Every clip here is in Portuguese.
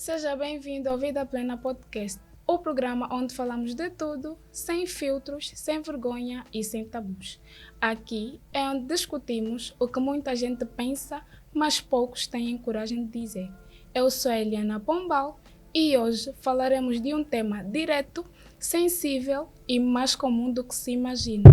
Seja bem-vindo ao Vida Plena Podcast, o programa onde falamos de tudo, sem filtros, sem vergonha e sem tabus. Aqui é onde discutimos o que muita gente pensa, mas poucos têm coragem de dizer. Eu sou a Eliana Pombal e hoje falaremos de um tema direto, sensível e mais comum do que se imagina: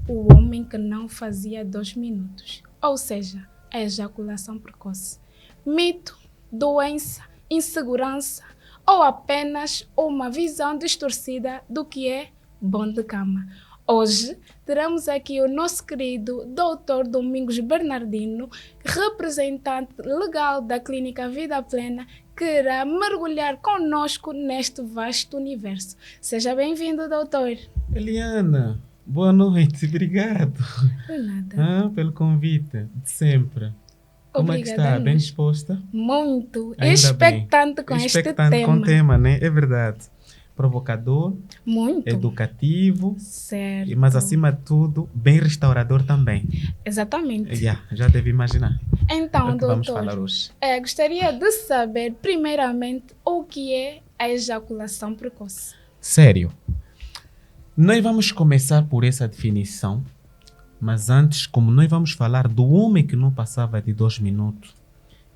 o homem que não fazia 2 minutos, ou seja, a ejaculação precoce. Mito, doença, insegurança ou apenas uma visão distorcida do que é bom de cama. Hoje teremos aqui o nosso querido Dr. Domingos Bernardino, representante legal da Clínica Vida Plena, que irá mergulhar conosco neste vasto universo. Seja bem-vindo, doutor. Eliana, boa noite, obrigado De nada. pelo convite, de sempre. Como é que Obrigada está? a Bem nós. disposta? Muito Ainda expectante com este Expectante tema. com o tema, né? É verdade. Provocador, Muito. educativo, Certo. mas acima de tudo, bem restaurador também. Exatamente. Já deve imaginar. É Então, o que vamos doutor, falar hoje. gostaria de saber, primeiramente, o que é a ejaculação precoce. Sério. Nós vamos começar por essa definição, mas antes, como nós vamos falar do homem que não passava de 2 minutos,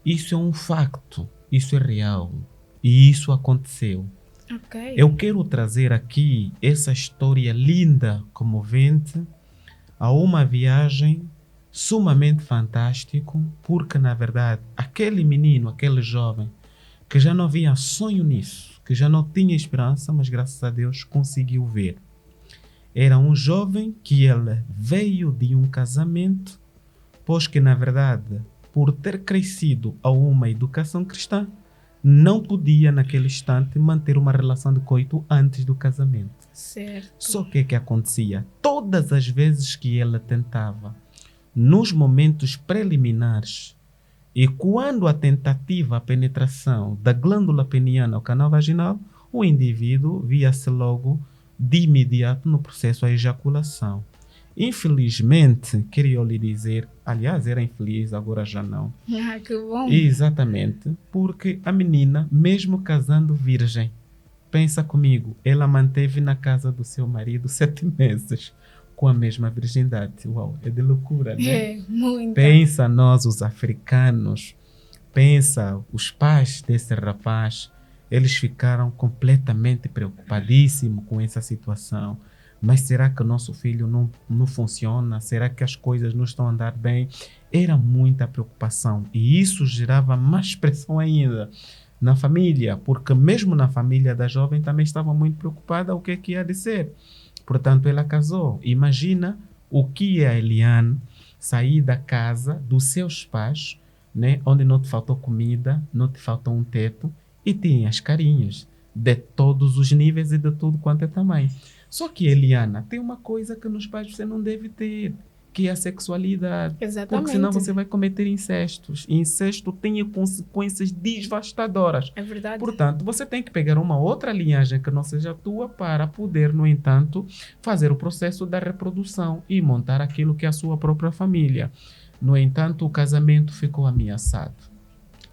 isso é um facto, isso é real e isso aconteceu. Ok. Eu quero trazer aqui essa história linda, comovente, a uma viagem sumamente fantástica, porque na verdade aquele menino, aquele jovem que já não havia sonho nisso, que já não tinha esperança, mas graças a Deus conseguiu ver. Era um jovem que ele veio de um casamento, pois que na verdade, por ter crescido a uma educação cristã, não podia naquele instante manter uma relação de coito antes do casamento. Certo. Só que o que acontecia? Todas as vezes que ele tentava, nos momentos preliminares, e quando a tentativa, a penetração da glândula peniana ao canal vaginal, o indivíduo via-se logo de imediato no processo a ejaculação. Infelizmente, queria lhe dizer, aliás, era infeliz, agora já não. Ah, que bom. Exatamente, porque a menina, mesmo casando virgem, pensa comigo, ela manteve na casa do seu marido 7 meses com a mesma virgindade. Uau, é de loucura, né? É, muito. Pensa nós, os africanos, pensa os pais desse rapaz, eles ficaram completamente preocupadíssimos com essa situação. Mas será que o nosso filho não funciona? Será que as coisas não estão a andar bem? Era muita preocupação e isso gerava mais pressão ainda na família, porque mesmo na família da jovem também estava muito preocupada o que é que ia de ser. Portanto, ela casou. Imagina o que é a Eliane sair da casa dos seus pais, né, onde não te faltou comida, não te faltou um teto, e tinhas carinhos de todos os níveis e de tudo quanto é tamanho. Só que, Eliana, tem uma coisa que nos pais você não deve ter, que é a sexualidade. Exatamente. Porque senão você vai cometer incestos. E incesto tem consequências devastadoras. É verdade. Portanto, você tem que pegar uma outra linhagem que não seja tua para poder, no entanto, fazer o processo da reprodução e montar aquilo que é a sua própria família. No entanto, o casamento ficou ameaçado.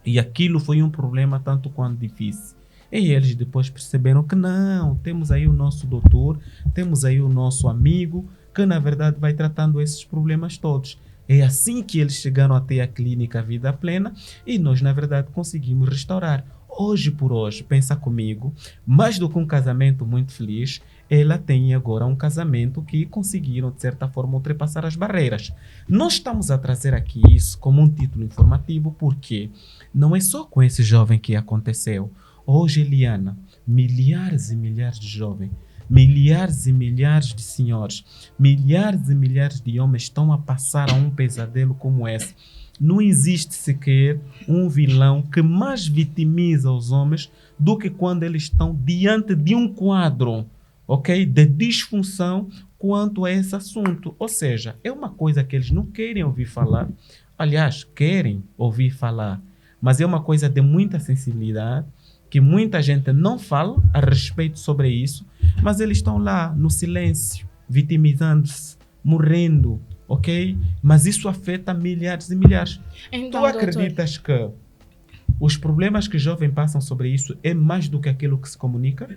E aquilo foi um problema tanto quanto difícil. E eles depois perceberam que não, temos aí o nosso doutor, temos aí o nosso amigo, que na verdade vai tratando esses problemas todos. É assim que eles chegaram até a Clínica Vida Plena e nós na verdade conseguimos restaurar. Hoje por hoje, pensa comigo, mais do que um casamento muito feliz, ela tem agora um casamento que conseguiram de certa forma ultrapassar as barreiras. Nós estamos a trazer aqui isso como um título informativo porque não é só com esse jovem que aconteceu. Hoje, Eliana, milhares e milhares de jovens, milhares e milhares de senhores, milhares e milhares de homens estão a passar a um pesadelo como esse. Não existe sequer um vilão que mais vitimiza os homens do que quando eles estão diante de um quadro, ok, de disfunção quanto a esse assunto. Ou seja, é uma coisa que eles não querem ouvir falar. Aliás, querem ouvir falar, mas é uma coisa de muita sensibilidade, que muita gente não fala a respeito sobre isso, mas eles estão lá no silêncio, vitimizando-se, morrendo, ok? Mas isso afeta milhares e milhares. Então, Tu acreditas que Os problemas que jovens passam sobre isso é mais do que aquilo que se comunica.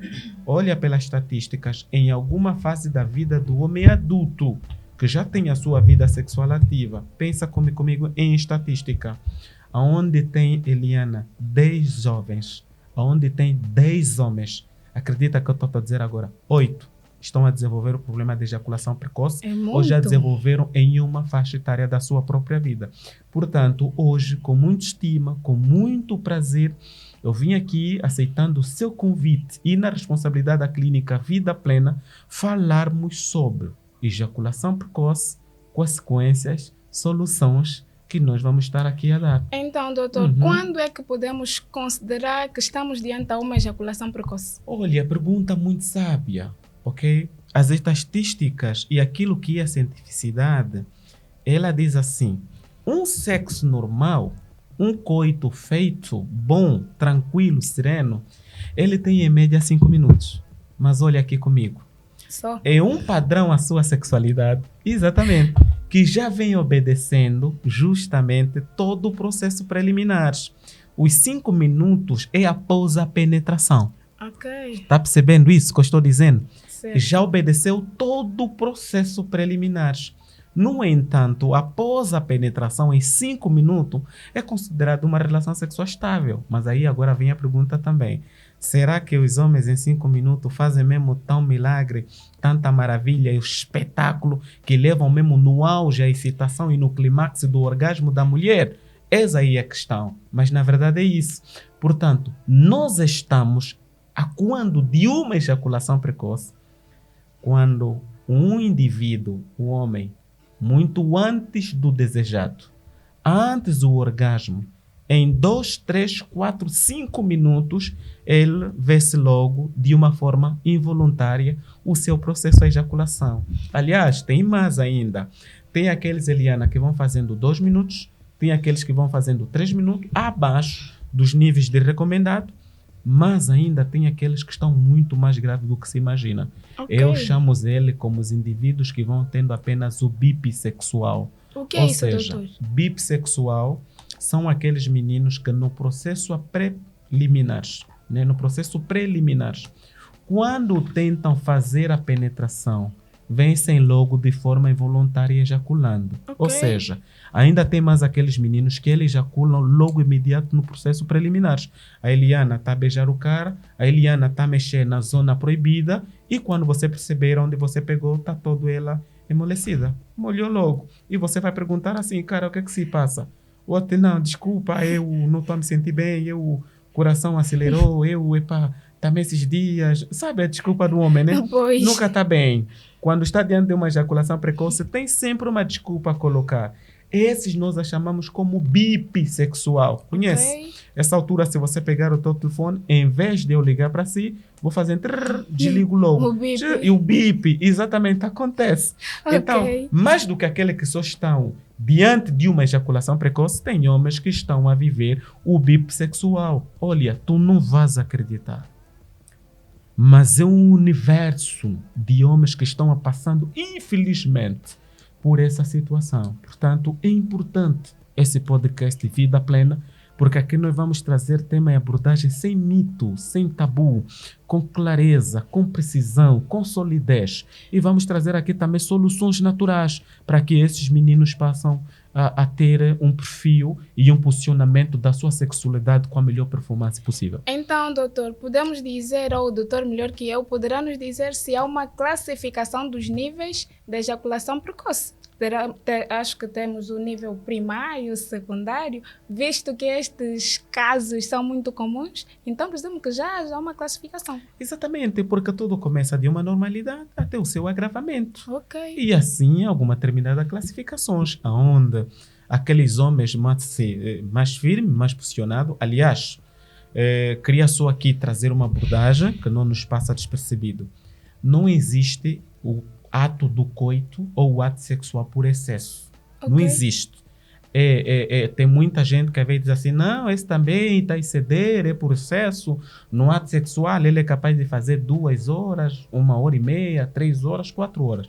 Olha pelas estatísticas, em alguma fase da vida do homem adulto, que já tem a sua vida sexual ativa, pensa comigo em estatística, aonde tem, Eliana, 10 jovens, aonde tem 10 homens, acredita que eu estou a dizer agora, 8 estão a desenvolver o problema de ejaculação precoce ou já desenvolveram em uma faixa etária da sua própria vida. Portanto, hoje, com muita estima, com muito prazer, eu vim aqui aceitando o seu convite e na responsabilidade da clínica Vida Plena, falarmos sobre ejaculação precoce, consequências, soluções que nós vamos estar aqui a dar. Então, doutor, quando é que podemos considerar que estamos diante de uma ejaculação precoce? Olha, pergunta muito sábia, ok? As estatísticas e aquilo que é a cientificidade, ela diz assim, um sexo normal, um coito feito, bom, tranquilo, sereno, ele tem em média 5 minutos. Mas olha aqui comigo. Só? É um padrão a sua sexualidade, exatamente, que já vem obedecendo justamente todo o processo preliminar. Os 5 minutos é após a penetração. Ok. Está percebendo isso que eu estou dizendo? Certo. Já obedeceu todo o processo preliminar. No entanto, após a penetração em 5 minutos, é considerado uma relação sexual estável. Mas aí agora vem a pergunta também. Será que os homens em 5 minutos fazem mesmo tão milagre, tanta maravilha e o espetáculo que levam mesmo no auge a excitação e no clímax do orgasmo da mulher? Essa aí é a questão. Mas na verdade é isso. Portanto, nós estamos acuando de uma ejaculação precoce quando um indivíduo, o homem, muito antes do desejado, antes do orgasmo, em 2, 3, 4, 5 minutos, ele vê-se logo, de uma forma involuntária, o seu processo de ejaculação. Aliás, tem mais ainda. Tem aqueles, Eliana, que vão fazendo 2 minutos, tem aqueles que vão fazendo 3 minutos, abaixo dos níveis de recomendado, mas ainda tem aqueles que estão muito mais graves do que se imagina. Okay. Eu chamo ele como os indivíduos que vão tendo apenas o bissexual. O que é Ou isso, seja, doutor? bissexual são aqueles meninos que no processo preliminar, né, no processo preliminar, quando tentam fazer a penetração, vencem logo de forma involuntária ejaculando. Okay. Ou seja, ainda tem mais aqueles meninos que eles ejaculam logo imediato no processo preliminar. A Eliana está a beijar o cara, a Eliana está a mexer na zona proibida e quando você perceber onde você pegou, está toda ela amolecida. Molhou logo. E você vai perguntar assim, cara, o que é que se passa? Outro, não, desculpa, eu não estou a me sentir bem, o coração acelerou, também esses dias, sabe a desculpa do homem, né? Pois. Nunca está bem. Quando está diante de uma ejaculação precoce, tem sempre uma desculpa a colocar. Esses nós a chamamos como bissexual. Conhece? Okay. Essa altura, se você pegar o teu telefone, em vez de eu ligar para si, vou fazer desligo logo. O bip. E o bip, exatamente, acontece. Okay. Então, mais do que aquele que só estão diante de uma ejaculação precoce, tem homens que estão a viver o bissexual. Olha, tu não vais acreditar. Mas é um universo de homens que estão passando, infelizmente, por essa situação. Portanto, é importante esse podcast Vida Plena, porque aqui nós vamos trazer tema e abordagem sem mito, sem tabu, com clareza, com precisão, com solidez. E vamos trazer aqui também soluções naturais para que esses meninos possam a ter um perfil e um posicionamento da sua sexualidade com a melhor performance possível. Então, doutor, podemos dizer, ou o doutor melhor que eu, poderá nos dizer se há uma classificação dos níveis de ejaculação precoce? Acho que temos o nível primário, secundário, visto que estes casos são muito comuns, então presumo que já há uma classificação. Exatamente, porque tudo começa de uma normalidade até o seu agravamento. Ok. E assim, alguma determinada classificações, onde aqueles homens mais firmes, mais posicionados, aliás, queria só aqui trazer uma abordagem que não nos passa despercebido. Não existe o ato do coito ou o ato sexual por excesso. Okay. Não existe. Tem muita gente que às vezes diz assim, não, esse também está a exceder, é por excesso. No ato sexual ele é capaz de fazer 2 horas, 1h30, 3 horas, 4 horas.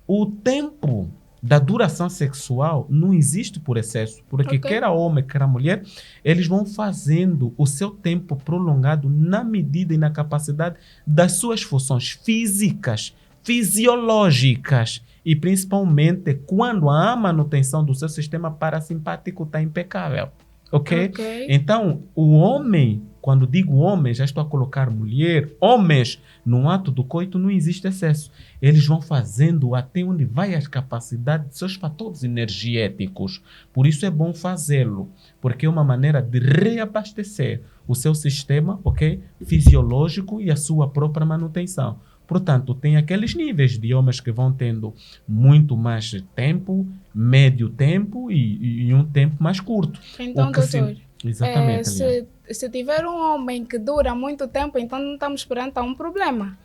O tempo da duração sexual não existe por excesso, porque Ok. quer a homem, quer a mulher, eles vão fazendo o seu tempo prolongado na medida e na capacidade das suas funções físicas, fisiológicas e principalmente quando a manutenção do seu sistema parasimpático está impecável, ok? Ok. Então, o homem, quando digo homem, já estou a colocar mulher, homens, no ato do coito não existe excesso. Eles vão fazendo até onde vai as capacidades de seus fatores energéticos. Por isso é bom fazê-lo, porque é uma maneira de reabastecer o seu sistema, ok? Fisiológico e a sua própria manutenção. Portanto, tem aqueles níveis de homens que vão tendo muito mais tempo, médio tempo e um tempo mais curto. Então, O que se- doutor, Exatamente, Eliane. se tiver um homem que dura muito tempo, então não estamos perante a um problema.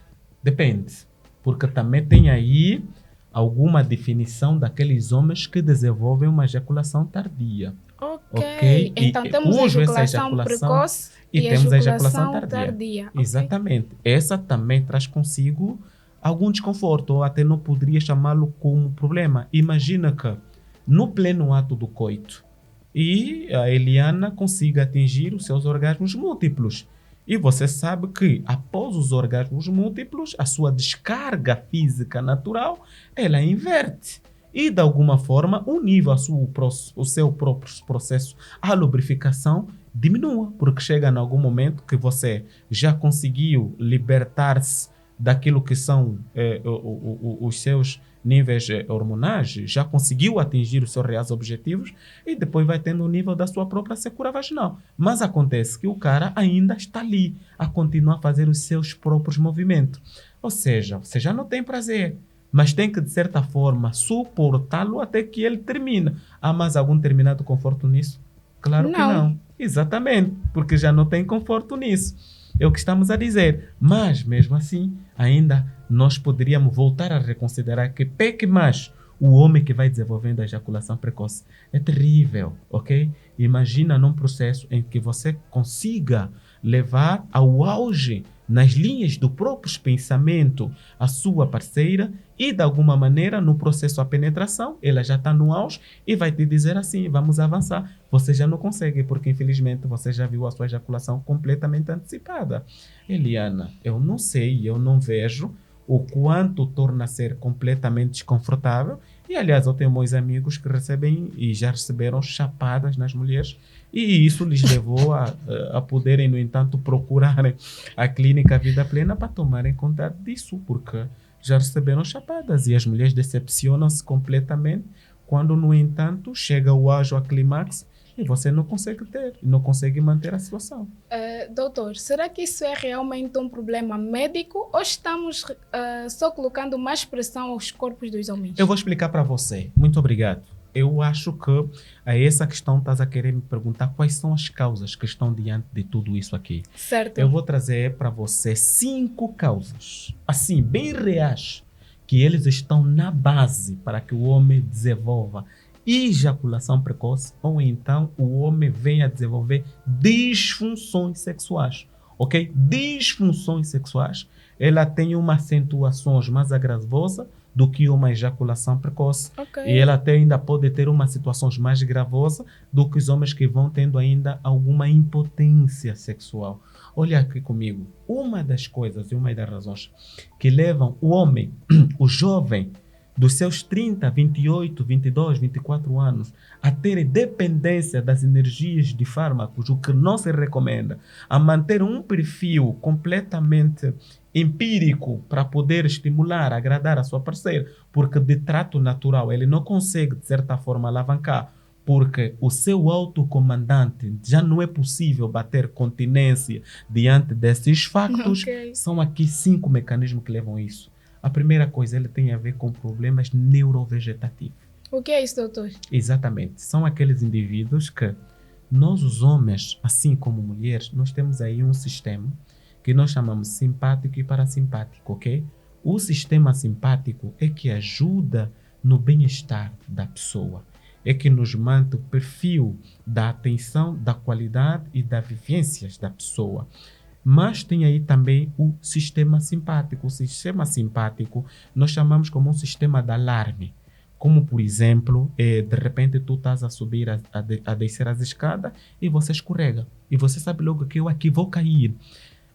Depende, porque também tem aí alguma definição daqueles homens que desenvolvem uma ejaculação tardia. Ok? Então E temos a cujo essa ejaculação ejaculação precoce e e a temos a ejaculação ejaculação tardia. tardia. Ok. Exatamente. Essa também traz consigo algum desconforto, ou até não poderia chamá-lo como problema. Imagina que no pleno ato do coito e a Eliana consiga atingir os seus orgasmos múltiplos. E você sabe que após os orgasmos múltiplos, a sua descarga física natural, ela inverte. E de alguma forma, o nível, o seu próprio processo, a lubrificação diminua, porque chega em algum momento que você já conseguiu libertar-se daquilo que são os seus níveis hormonais, já conseguiu atingir os seus reais objetivos e depois vai tendo o nível da sua própria secura vaginal. Mas acontece que o cara ainda está ali a continuar a fazer os seus próprios movimentos. Ou seja, você já não tem prazer, mas tem que, de certa forma, suportá-lo até que ele termine. Há mais algum determinado conforto nisso? Claro que Não. não. Exatamente, porque já não tem conforto nisso. É o que estamos a dizer. Mas, mesmo assim, ainda nós poderíamos voltar a reconsiderar que peque mais o homem que vai desenvolvendo a ejaculação precoce. É terrível, ok? Imagina num processo em que você consiga levar ao auge nas linhas do próprio pensamento a sua parceira e, de alguma maneira, no processo a penetração, ela já está no auge e vai te dizer assim, vamos avançar. Você já não consegue, porque, infelizmente, você já viu a sua ejaculação completamente antecipada. Eliana, eu não sei, eu não vejo o quanto torna a ser completamente desconfortável. E, aliás, eu tenho meus amigos que recebem e já receberam chapadas nas mulheres e isso lhes levou a poderem, no entanto, procurarem a clínica Vida Plena para tomarem conta disso, porque já receberam chapadas e as mulheres decepcionam-se completamente quando, no entanto, chega o auge, a clímax e você não consegue ter, não consegue manter a situação. Doutor, será que isso é realmente um problema médico ou estamos só colocando mais pressão aos corpos dos homens? Eu vou explicar para você. Muito obrigado. Eu acho que a essa questão estás a querer me perguntar quais são as causas que estão diante de tudo isso aqui. Certo. Eu vou trazer para você 5 causas, assim, bem reais, que eles estão na base para que o homem desenvolva ejaculação precoce ou então o homem venha a desenvolver disfunções sexuais, ok? Disfunções sexuais, ela tem uma acentuação mais agravosa do que uma ejaculação precoce. Ok. E ela até ainda pode ter uma situação mais gravosa do que os homens que vão tendo ainda alguma impotência sexual. Olha aqui comigo, uma das coisas e uma das razões que levam o homem, o jovem, dos seus 30, 28, 22, 24 anos, a ter dependência das energias de fármacos, o que não se recomenda, a manter um perfil completamente empírico para poder estimular, agradar a sua parceira, porque de trato natural ele não consegue, de certa forma, alavancar, porque o seu autocomandante já não é possível bater continência diante desses factos. Ok. São aqui 5 mecanismos que levam a isso. A primeira coisa, ele tem a ver com problemas neurovegetativos. O que é isso, doutor? Exatamente. São aqueles indivíduos que nós, os homens, assim como mulheres, nós temos aí um sistema que nós chamamos simpático e parasimpático, ok? O sistema simpático é que ajuda no bem-estar da pessoa. É que nos mantém o perfil da atenção, da qualidade e das vivências da pessoa. Mas tem aí também o sistema simpático. O sistema simpático nós chamamos como um sistema de alarme. Como, por exemplo, de repente tu estás a subir, a descer as escadas e você escorrega. E você sabe logo que eu aqui vou cair.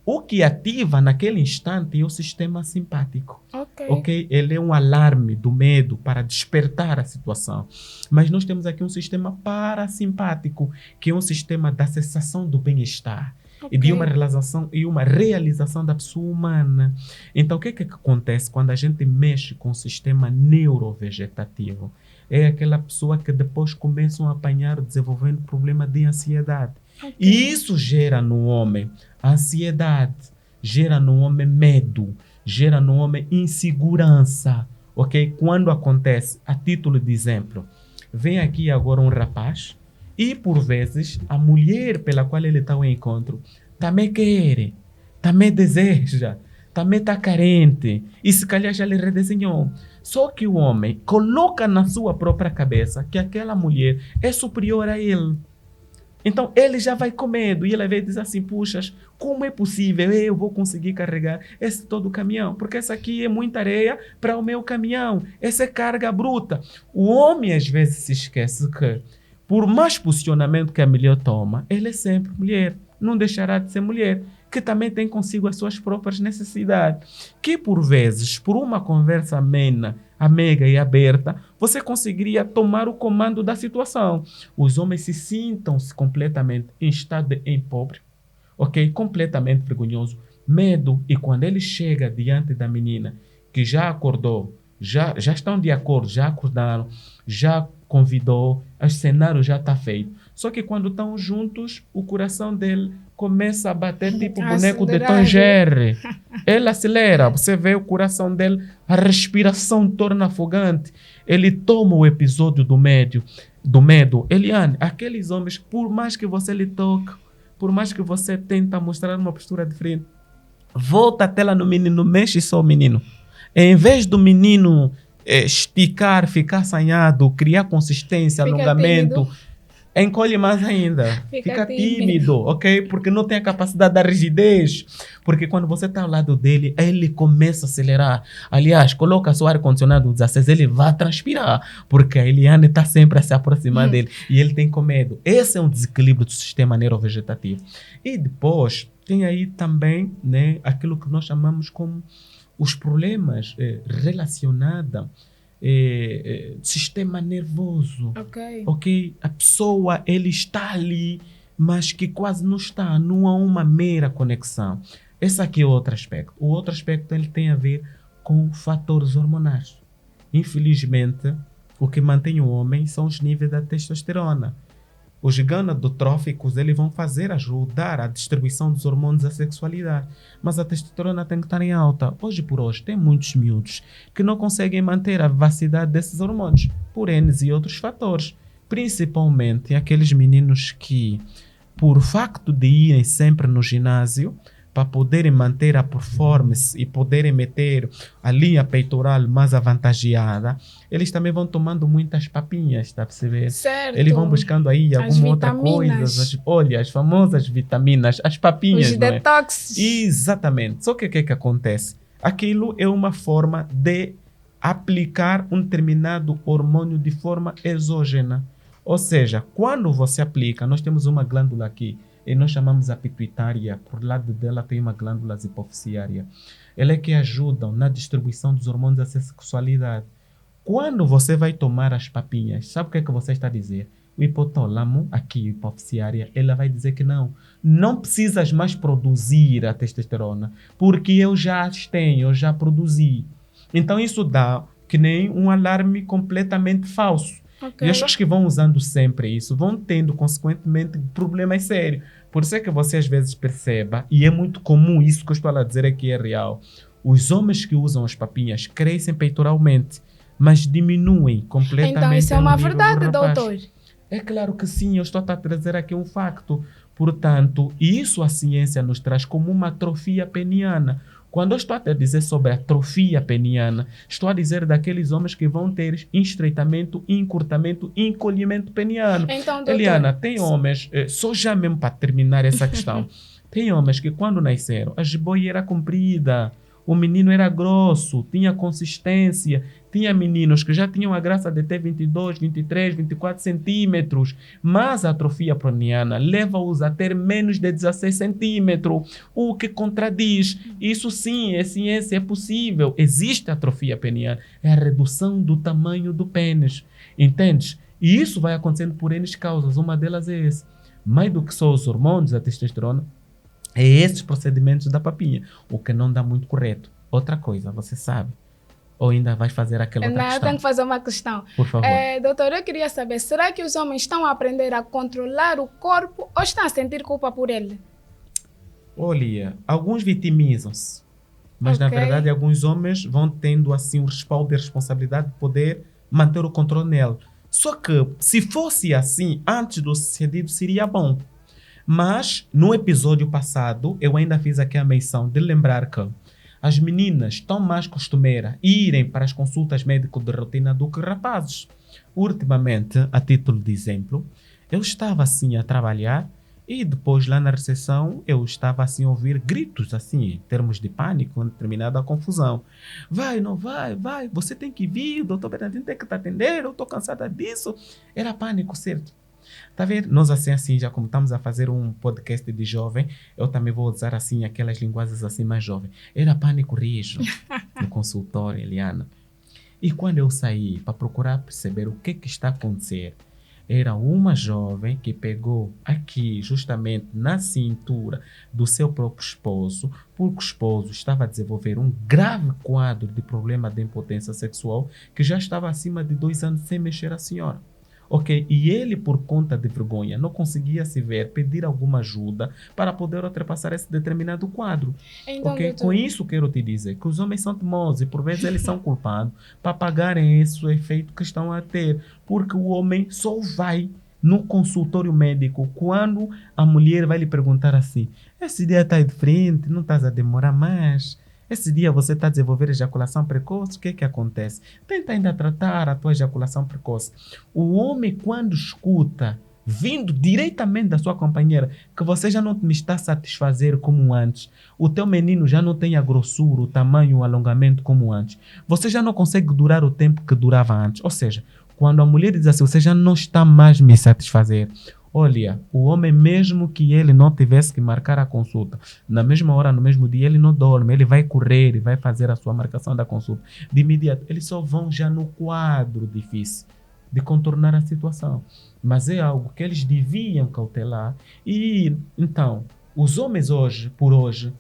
O que ativa naquele instante é o sistema simpático. Ok? Ele é um alarme do medo para despertar a situação. Mas nós temos aqui um sistema parasimpático, que é um sistema da sensação do bem-estar. E de uma realização da pessoa humana. Então, o que acontece quando a gente mexe com o sistema neurovegetativo? É aquela pessoa que depois começa a apanhar, desenvolvendo problema de ansiedade. E isso gera no homem ansiedade, gera no homem medo, gera no homem insegurança. Ok? Quando acontece, a título de exemplo, vem aqui agora um rapaz e, por vezes, a mulher pela qual ele está ao encontro também quer, também deseja, também está carente e se calhar já lhe redesenhou. Só que o homem coloca na sua própria cabeça que aquela mulher é superior a ele. Então ele já vai com medo e ele vai dizer assim, puxas, como é possível eu vou conseguir carregar esse todo o caminhão? Porque essa aqui é muita areia para o meu caminhão, essa é carga bruta. O homem às vezes se esquece que por mais posicionamento que a mulher toma, ele é sempre mulher, não deixará de ser mulher, que também tem consigo as suas próprias necessidades, que por vezes, por uma conversa amena, amiga e aberta, você conseguiria tomar o comando da situação. Os homens se sintam-se completamente em estado de pobre, ok? Completamente vergonhoso, medo, e quando ele chega diante da menina que já acordou, já estão de acordo, já acordaram, já convidou, o cenário já está feito. Só que quando estão juntos, o coração dele começa a bater tipo boneco de Tom Jerry. Ele acelera, você vê o coração dele, a respiração torna afogante. Ele toma o episódio do medo. Eliane, aqueles homens, por mais que você lhe toque, por mais que você tenta mostrar uma postura diferente, volta até lá no menino, mexe só o menino. Em vez do menino esticar, ficar assanhado, criar consistência, alongamento, encolhe mais ainda. Fica tímido, ok? Porque não tem a capacidade da rigidez. Porque quando você está ao lado dele, ele começa a acelerar. Aliás, coloca seu ar-condicionado 16, ele vai transpirar. Porque a Eliane está sempre a se aproximar dele. E ele tem com medo. Esse é um desequilíbrio do sistema neurovegetativo. E depois, tem aí também, né, aquilo que nós chamamos como os problemas relacionados sistema nervoso. Ok? A pessoa, ele está ali, mas que quase não está, não há uma mera conexão. Esse aqui é outro aspecto. O outro aspecto ele tem a ver com fatores hormonais. Infelizmente, o que mantém o homem são os níveis da testosterona. Os gonadotróficos eles vão ajudar a distribuição dos hormônios da sexualidade. Mas a testosterona tem que estar em alta. Hoje por hoje, tem muitos miúdos que não conseguem manter a vivacidade desses hormônios, por N e outros fatores. Principalmente aqueles meninos que, por facto de irem sempre no ginásio, para poderem manter a performance e poderem meter a linha peitoral mais avantageada, eles também vão tomando muitas papinhas, está a perceber? Certo. Eles vão buscando aí alguma outra coisa, olha, as famosas vitaminas, as papinhas. Os detox. Exatamente. Só que o que acontece? Aquilo é uma forma de aplicar um determinado hormônio de forma exógena. Ou seja, quando você aplica, nós temos uma glândula aqui, e nós chamamos a pituitária, por lado dela tem uma glândula hipoficiária. Ela é que ajuda na distribuição dos hormônios da sexualidade. Quando você vai tomar as papinhas, sabe o que é que você está a dizer? O hipotálamo, aqui, hipoficiária, ela vai dizer que não precisas mais produzir a testosterona, porque eu já as tenho, eu já produzi. Então isso dá que nem um alarme completamente falso. E as pessoas que vão usando sempre isso vão tendo, consequentemente, problemas sérios. Por isso é que você às vezes perceba, e é muito comum isso que eu estou a dizer aqui é real, os homens que usam as papinhas crescem peitoralmente, mas diminuem completamente. Então isso é uma verdade, doutor? É claro que sim, eu estou a trazer aqui um facto. Portanto, isso a ciência nos traz como uma atrofia peniana. Quando eu estou a dizer sobre a atrofia peniana, estou a dizer daqueles homens que vão ter estreitamento, encurtamento, encolhimento peniano. Então, doutor... Eliana, tem homens, só já mesmo para terminar essa questão, tem homens que quando nasceram, a jiboia era comprida, o menino era grosso, tinha consistência, Tinha meninos que já tinham a graça de ter 22, 23, 24 centímetros, mas a atrofia peniana leva-os a ter menos de 16 centímetros, o que contradiz. Isso sim, é ciência, é possível. Existe atrofia peniana, é a redução do tamanho do pênis, entendes? E isso vai acontecendo por N causas, uma delas é esse. Mais do que só os hormônios, a testosterona, é esses procedimentos da papinha, o que não dá muito correto. Outra coisa, você sabe? Ou ainda vai fazer aquela outra questão? Eu tenho que fazer uma questão. Por favor. Doutor, eu queria saber, será que os homens estão a aprender a controlar o corpo ou estão a sentir culpa por ele? Olha, alguns vitimizam-se, mas na verdade alguns homens vão tendo assim o respaldo e a responsabilidade de poder manter o controle nele. Só que se fosse assim, antes do sucedido seria bom. Mas no episódio passado eu ainda fiz aqui a menção de lembrar que as meninas estão mais costumeiras irem para as consultas médicas de rotina do que rapazes. Ultimamente, a título de exemplo, eu estava assim a trabalhar e depois lá na recepção eu estava assim a ouvir gritos assim, em termos de pânico, uma determinada confusão. Vai, não vai, vai, você tem que vir, o doutor Bernardino tem que te atender, eu estou cansada disso. Era pânico, certo? Tá vendo? Nós assim, já como estamos a fazer um podcast de jovem, eu também vou usar assim aquelas linguagens assim mais jovens. Era pânico rijo no consultório, Eliana. E quando eu saí para procurar perceber o que está a acontecer, era uma jovem que pegou aqui, justamente na cintura do seu próprio esposo, porque o esposo estava a desenvolver um grave quadro de problema de impotência sexual que já estava acima de 2 anos sem mexer a senhora. Ok, e ele, por conta de vergonha, não conseguia se ver, pedir alguma ajuda para poder ultrapassar esse determinado quadro. Então, ok, doutor, com isso quero te dizer que os homens são teimosos e por vezes eles são culpados para pagarem esse efeito que estão a ter, porque o homem só vai no consultório médico quando a mulher vai lhe perguntar assim: esse dia está de frente, não estás a demorar mais? Esse dia você está a desenvolver ejaculação precoce, o que é que acontece? Tenta ainda tratar a tua ejaculação precoce. O homem, quando escuta, vindo diretamente da sua companheira, que você já não me está a satisfazer como antes, o teu menino já não tem a grossura, o tamanho, o alongamento como antes, você já não consegue durar o tempo que durava antes. Ou seja, quando a mulher diz assim, você já não está mais me satisfazer, olha, o homem, mesmo que ele não tivesse que marcar a consulta, na mesma hora, no mesmo dia, ele não dorme, ele vai correr e vai fazer a sua marcação da consulta. De imediato, eles só vão já no quadro difícil de contornar a situação. Mas é algo que eles deviam cautelar. E, então, os homens hoje, por hoje,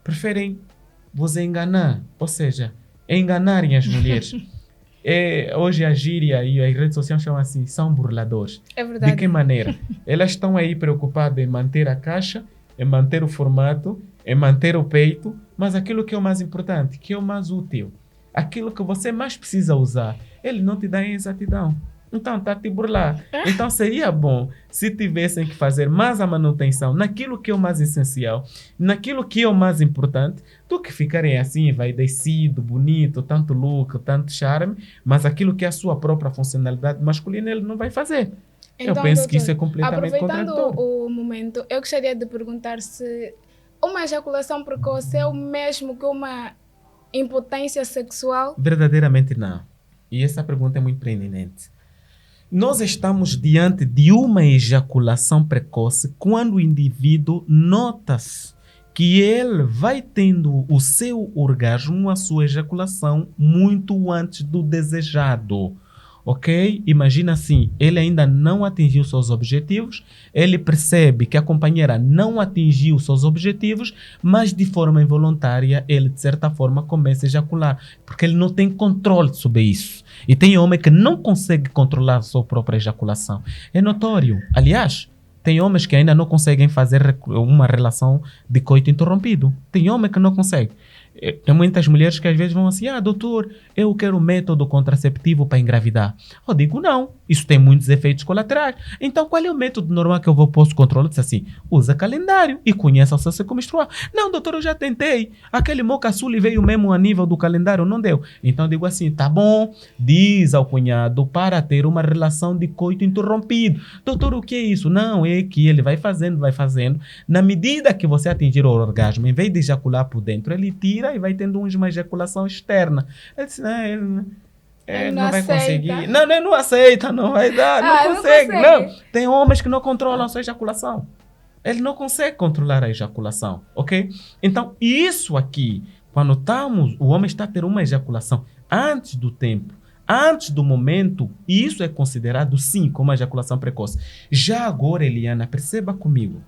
preferem vos enganar, ou seja, enganarem as mulheres. Hoje a gíria e as redes sociais chamam assim, são burladores. É verdade. De que maneira? Elas estão aí preocupadas em manter a caixa, em manter o formato, em manter o peito, mas aquilo que é o mais importante, que é o mais útil, aquilo que você mais precisa usar, ele não te dá em exatidão. Então está a te burlar. Então seria bom se tivessem que fazer mais a manutenção naquilo que é o mais essencial, naquilo que é o mais importante, do que ficarem assim, vai descido, bonito, tanto look, tanto charme, mas aquilo que é a sua própria funcionalidade masculina ele não vai fazer. Então, eu penso doutor, que isso é completamente aproveitando contraditório. o momento, eu gostaria de perguntar se uma ejaculação precoce é o mesmo que uma impotência sexual? Verdadeiramente não. E essa pergunta é muito pertinente. Nós estamos diante de uma ejaculação precoce quando o indivíduo nota-se que ele vai tendo o seu orgasmo, a sua ejaculação, muito antes do desejado. Ok? Imagina assim, ele ainda não atingiu seus objetivos, ele percebe que a companheira não atingiu seus objetivos, mas de forma involuntária ele de certa forma começa a ejacular, porque ele não tem controle sobre isso. E tem homem que não consegue controlar a sua própria ejaculação. É notório. Aliás, tem homens que ainda não conseguem fazer uma relação de coito interrompido. Tem homem que não consegue. Tem muitas mulheres que às vezes vão assim, doutor, eu quero um método contraceptivo para engravidar. Eu digo, não, isso tem muitos efeitos colaterais. Então, qual é o método normal que eu posso controlar? Diz assim, usa calendário e conheça o seu ciclo menstrual. Não, doutor, eu já tentei. Aquele meu caçule veio mesmo a nível do calendário, não deu. Então, eu digo assim, tá bom, diz ao cunhado para ter uma relação de coito interrompido. Doutor, o que é isso? Não, é que ele vai fazendo. Na medida que você atingir o orgasmo, em vez de ejacular por dentro, ele tira e vai tendo uma ejaculação externa. Ele disse, Ele Não vai aceita. conseguir. Não aceita, não vai dar, não consegue. Não. Tem homens que não controlam a sua ejaculação. Ele não consegue controlar a ejaculação, ok? Então, isso aqui, quando o homem está a ter uma ejaculação antes do tempo, antes do momento, isso é considerado, sim, como ejaculação precoce. Já agora, Eliana, perceba comigo.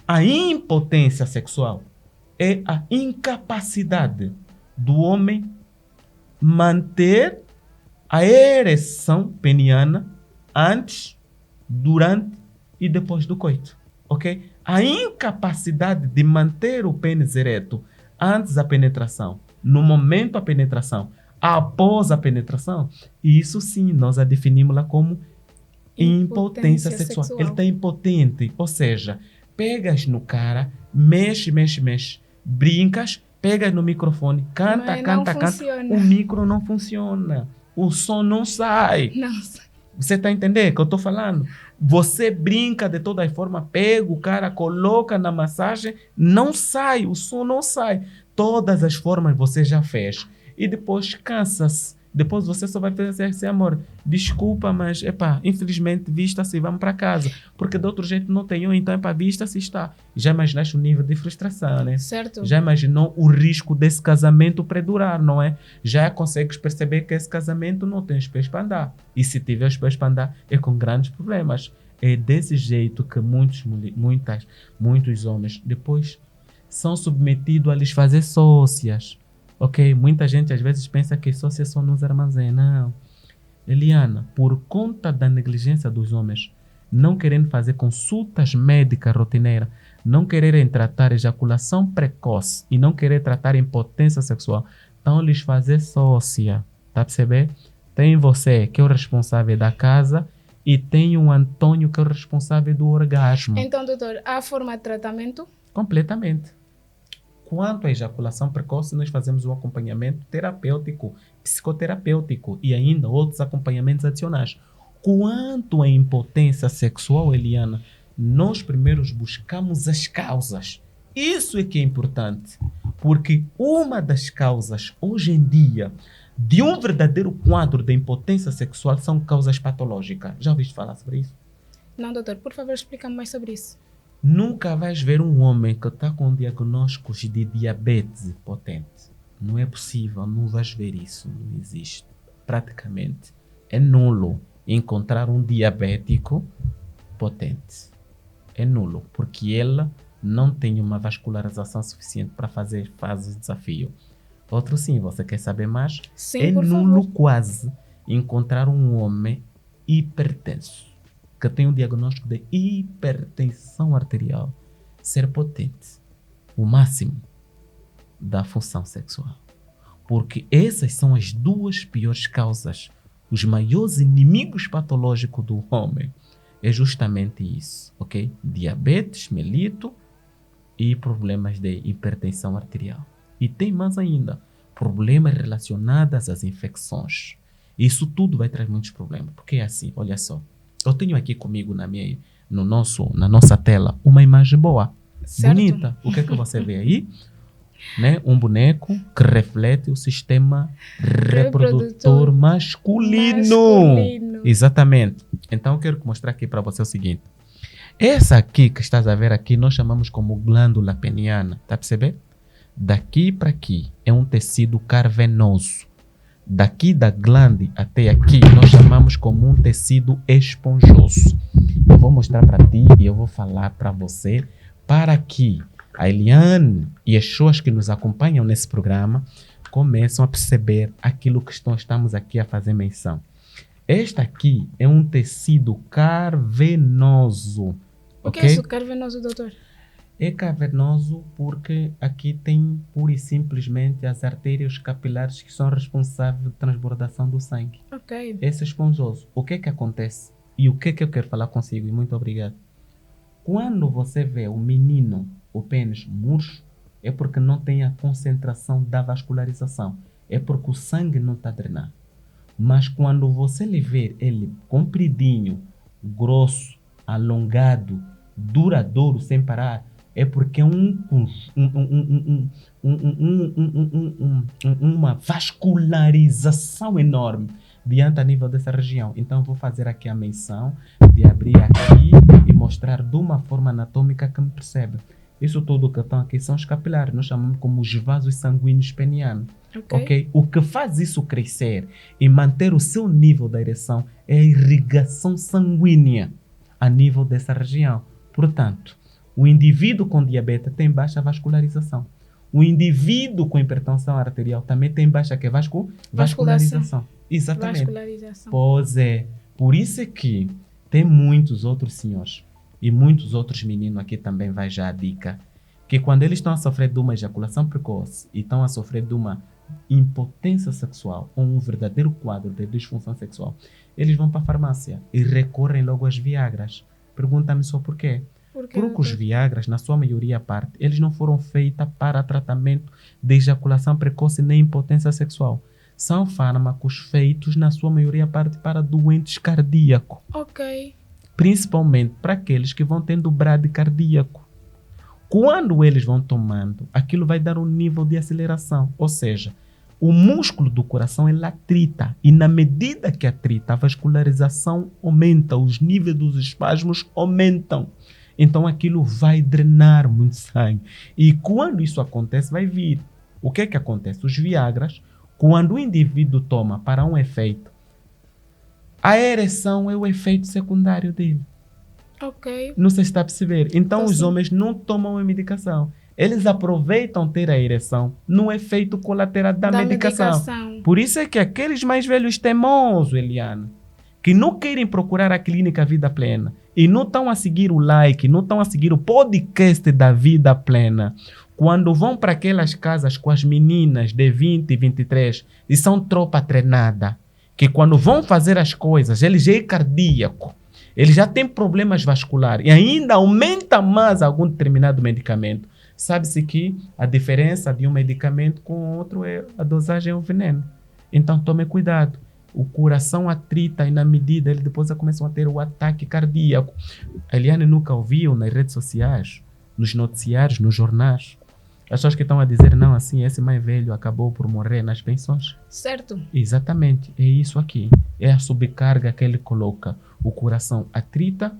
A impotência sexual é a incapacidade do homem manter a ereção peniana antes, durante e depois do coito, ok? A incapacidade de manter o pênis ereto antes da penetração, no momento da penetração, após a penetração, isso sim, nós a definimos lá como impotência sexual. Ele está impotente, ou seja, pegas no cara, mexe, brincas, pegas no microfone, canta, o micro não funciona, o som não sai. Nossa. Você está entendendo o que eu estou falando? Você brinca de toda forma, pega o cara, coloca na massagem, não sai, o som não sai. Todas as formas você já fez. E depois cansa-se. Depois você só vai fazer assim, amor, desculpa, mas, infelizmente, vista-se e vamos para casa. Porque de outro jeito não tem, então, vista-se e está. Já imaginaste o nível de frustração, né? Certo. Já imaginou o risco desse casamento perdurar, não é? Já consegues perceber que esse casamento não tem os pés para andar. E se tiver os pés para andar, é com grandes problemas. É desse jeito que muitos homens depois são submetidos a lhes fazer sócias. Ok, muita gente às vezes pensa que sócia só nos armazéns. Não. Eliana, por conta da negligência dos homens, não querendo fazer consultas médicas rotineiras, não quererem tratar ejaculação precoce e não querer tratar impotência sexual, então lhes fazer sócia. Tá a perceber? Tem você, que é o responsável da casa, e tem o Antônio, que é o responsável do orgasmo. Então, doutor, há forma de tratamento? Completamente. Quanto à ejaculação precoce, nós fazemos um acompanhamento terapêutico, psicoterapêutico e ainda outros acompanhamentos adicionais. Quanto à impotência sexual, Eliana, nós primeiros buscamos as causas. Isso é que é importante, porque uma das causas, hoje em dia, de um verdadeiro quadro de impotência sexual são causas patológicas. Já ouviste falar sobre isso? Não, doutor, por favor, explica-me mais sobre isso. Nunca vais ver um homem que está com diagnósticos de diabetes potente. Não é possível, não vais ver isso, não existe. Praticamente é nulo encontrar um diabético potente. É nulo, porque ele não tem uma vascularização suficiente para fazer fases de desafio. Outro sim, você quer saber mais? Sim, é por nulo favor. quase encontrar um homem hipertenso que tem um diagnóstico de hipertensão arterial ser potente, o máximo da função sexual. Porque essas são as duas piores causas, os maiores inimigos patológicos do homem. É justamente isso, ok? Diabetes, melito e problemas de hipertensão arterial. E tem mais ainda, problemas relacionados às infecções. Isso tudo vai trazer muitos problemas, porque é assim, olha só. Eu tenho aqui comigo na nossa tela uma imagem boa, Certo. bonita. O que é que você vê aí? Né? Um boneco que reflete o sistema reprodutor masculino. Exatamente. Então eu quero mostrar aqui para você o seguinte. Essa aqui que estás a ver aqui, nós chamamos como glândula peniana. Tá a perceber? Daqui para aqui é um tecido carvenoso. Daqui da glande até aqui, nós chamamos como um tecido esponjoso. Eu vou mostrar para ti e eu vou falar para você, para que a Eliane e as pessoas que nos acompanham nesse programa começam a perceber aquilo que estamos aqui a fazer menção. Esta aqui é um tecido carvenoso. O que é isso, carvenoso, doutor? É cavernoso porque aqui tem pura e simplesmente as artérias capilares que são responsáveis pela transbordação do sangue. Ok. Esse é esponjoso. O que é que acontece? E o que é que eu quero falar consigo? E muito obrigado. Quando você vê o menino, o pênis murcho, é porque não tem a concentração da vascularização. É porque o sangue não está drenando. Mas quando você lhe vê ele compridinho, grosso, alongado, duradouro, sem parar, é porque é uma vascularização enorme diante a nível dessa região. Então, vou fazer aqui a menção de abrir aqui e mostrar de uma forma anatômica que me percebe. Isso tudo que estão aqui são os capilares, nós chamamos como os vasos sanguíneos penianos. Okay? O que faz isso crescer e manter o seu nível de ereção é a irrigação sanguínea a nível dessa região. Portanto, o indivíduo com diabetes tem baixa vascularização. O indivíduo com hipertensão arterial também tem baixa vascularização. Exatamente. Vascularização. Pois é. Por isso é que tem muitos outros senhores e muitos outros meninos aqui também vai já a dica, que quando eles estão a sofrer de uma ejaculação precoce e estão a sofrer de uma impotência sexual ou um verdadeiro quadro de disfunção sexual, eles vão para a farmácia e recorrem logo às Viagras. Pergunta-me só por quê? Porque os Viagras, na sua maioria parte, eles não foram feitos para tratamento de ejaculação precoce nem impotência sexual. São fármacos feitos, na sua maioria parte, para doentes cardíacos. Ok. Principalmente para aqueles que vão tendo brade cardíaco. Quando eles vão tomando, aquilo vai dar um nível de aceleração. Ou seja, o músculo do coração ele atrita. E na medida que atrita, a vascularização aumenta, os níveis dos espasmos aumentam. Então aquilo vai drenar muito sangue. E quando isso acontece, vai vir. O que é que acontece? Os Viagras, quando o indivíduo toma para um efeito, a ereção é o efeito secundário dele. Ok. Não sei se está a perceber. Então os homens não tomam a medicação. Eles aproveitam ter a ereção no efeito colateral da medicação. Por isso é que aqueles mais velhos teimosos, Eliana, que não querem procurar a clínica Vida Plena e não estão a seguir o like, não estão a seguir o podcast da Vida Plena, quando vão para aquelas casas com as meninas de 20 e 23 e são tropa treinada, que quando vão fazer as coisas, ele já é cardíaco, ele já tem problemas vasculares e ainda aumenta mais algum determinado medicamento. Sabe-se que a diferença de um medicamento com outro é a dosagem, é o veneno. Então tome cuidado. O coração atrita e na medida ele depois começam a ter o ataque cardíaco. A Eliane nunca ouviu nas redes sociais, nos noticiários, nos jornais, as pessoas que estão a dizer, não, assim, esse mais velho acabou por morrer nas pensões. Certo. Exatamente, é isso aqui. É a sobrecarga que ele coloca. O coração atrita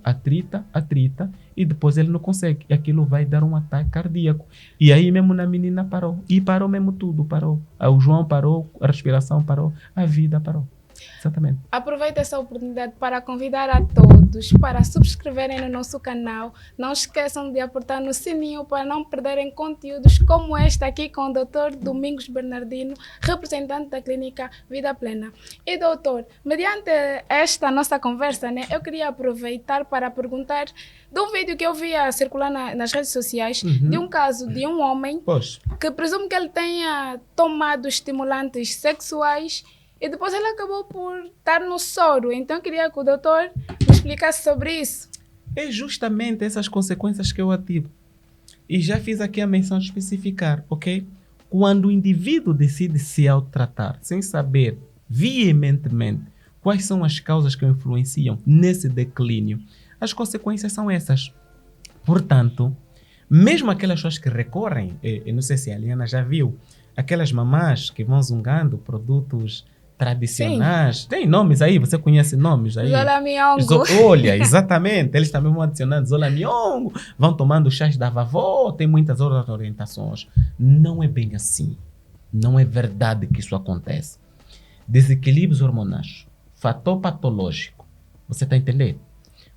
e depois ele não consegue. E aquilo vai dar um ataque cardíaco. E aí mesmo na menina parou. E parou mesmo tudo, parou. O João parou, a respiração parou, a vida parou. Exatamente. Aproveito essa oportunidade para convidar a todos para subscreverem no nosso canal. Não esqueçam de apertar no sininho para não perderem conteúdos como este aqui com o Dr. Domingos Bernardino, representante da Clínica Vida Plena. E doutor, mediante esta nossa conversa, né, eu queria aproveitar para perguntar de um vídeo que eu vi a circular nas redes sociais, de um caso de um homem que presumo que ele tenha tomado estimulantes sexuais e depois ele acabou por estar no soro. Então, eu queria que o doutor me explicasse sobre isso. É justamente essas consequências que eu ativo. E já fiz aqui a menção de especificar, ok? Quando o indivíduo decide se autotratar, sem saber veementemente quais são as causas que o influenciam nesse declínio, as consequências são essas. Portanto, mesmo aquelas pessoas que recorrem, eu não sei se a Eliana já viu, aquelas mamás que vão zungando produtos tradicionais. Sim. Tem nomes aí, você conhece nomes aí? Zolamiongo. Olha, exatamente, eles também vão adicionando Zolamiongo, vão tomando chás da vovó, tem muitas outras orientações. Não é bem assim. Não é verdade que isso acontece. Desequilíbrios hormonais, fator patológico, você está entendendo?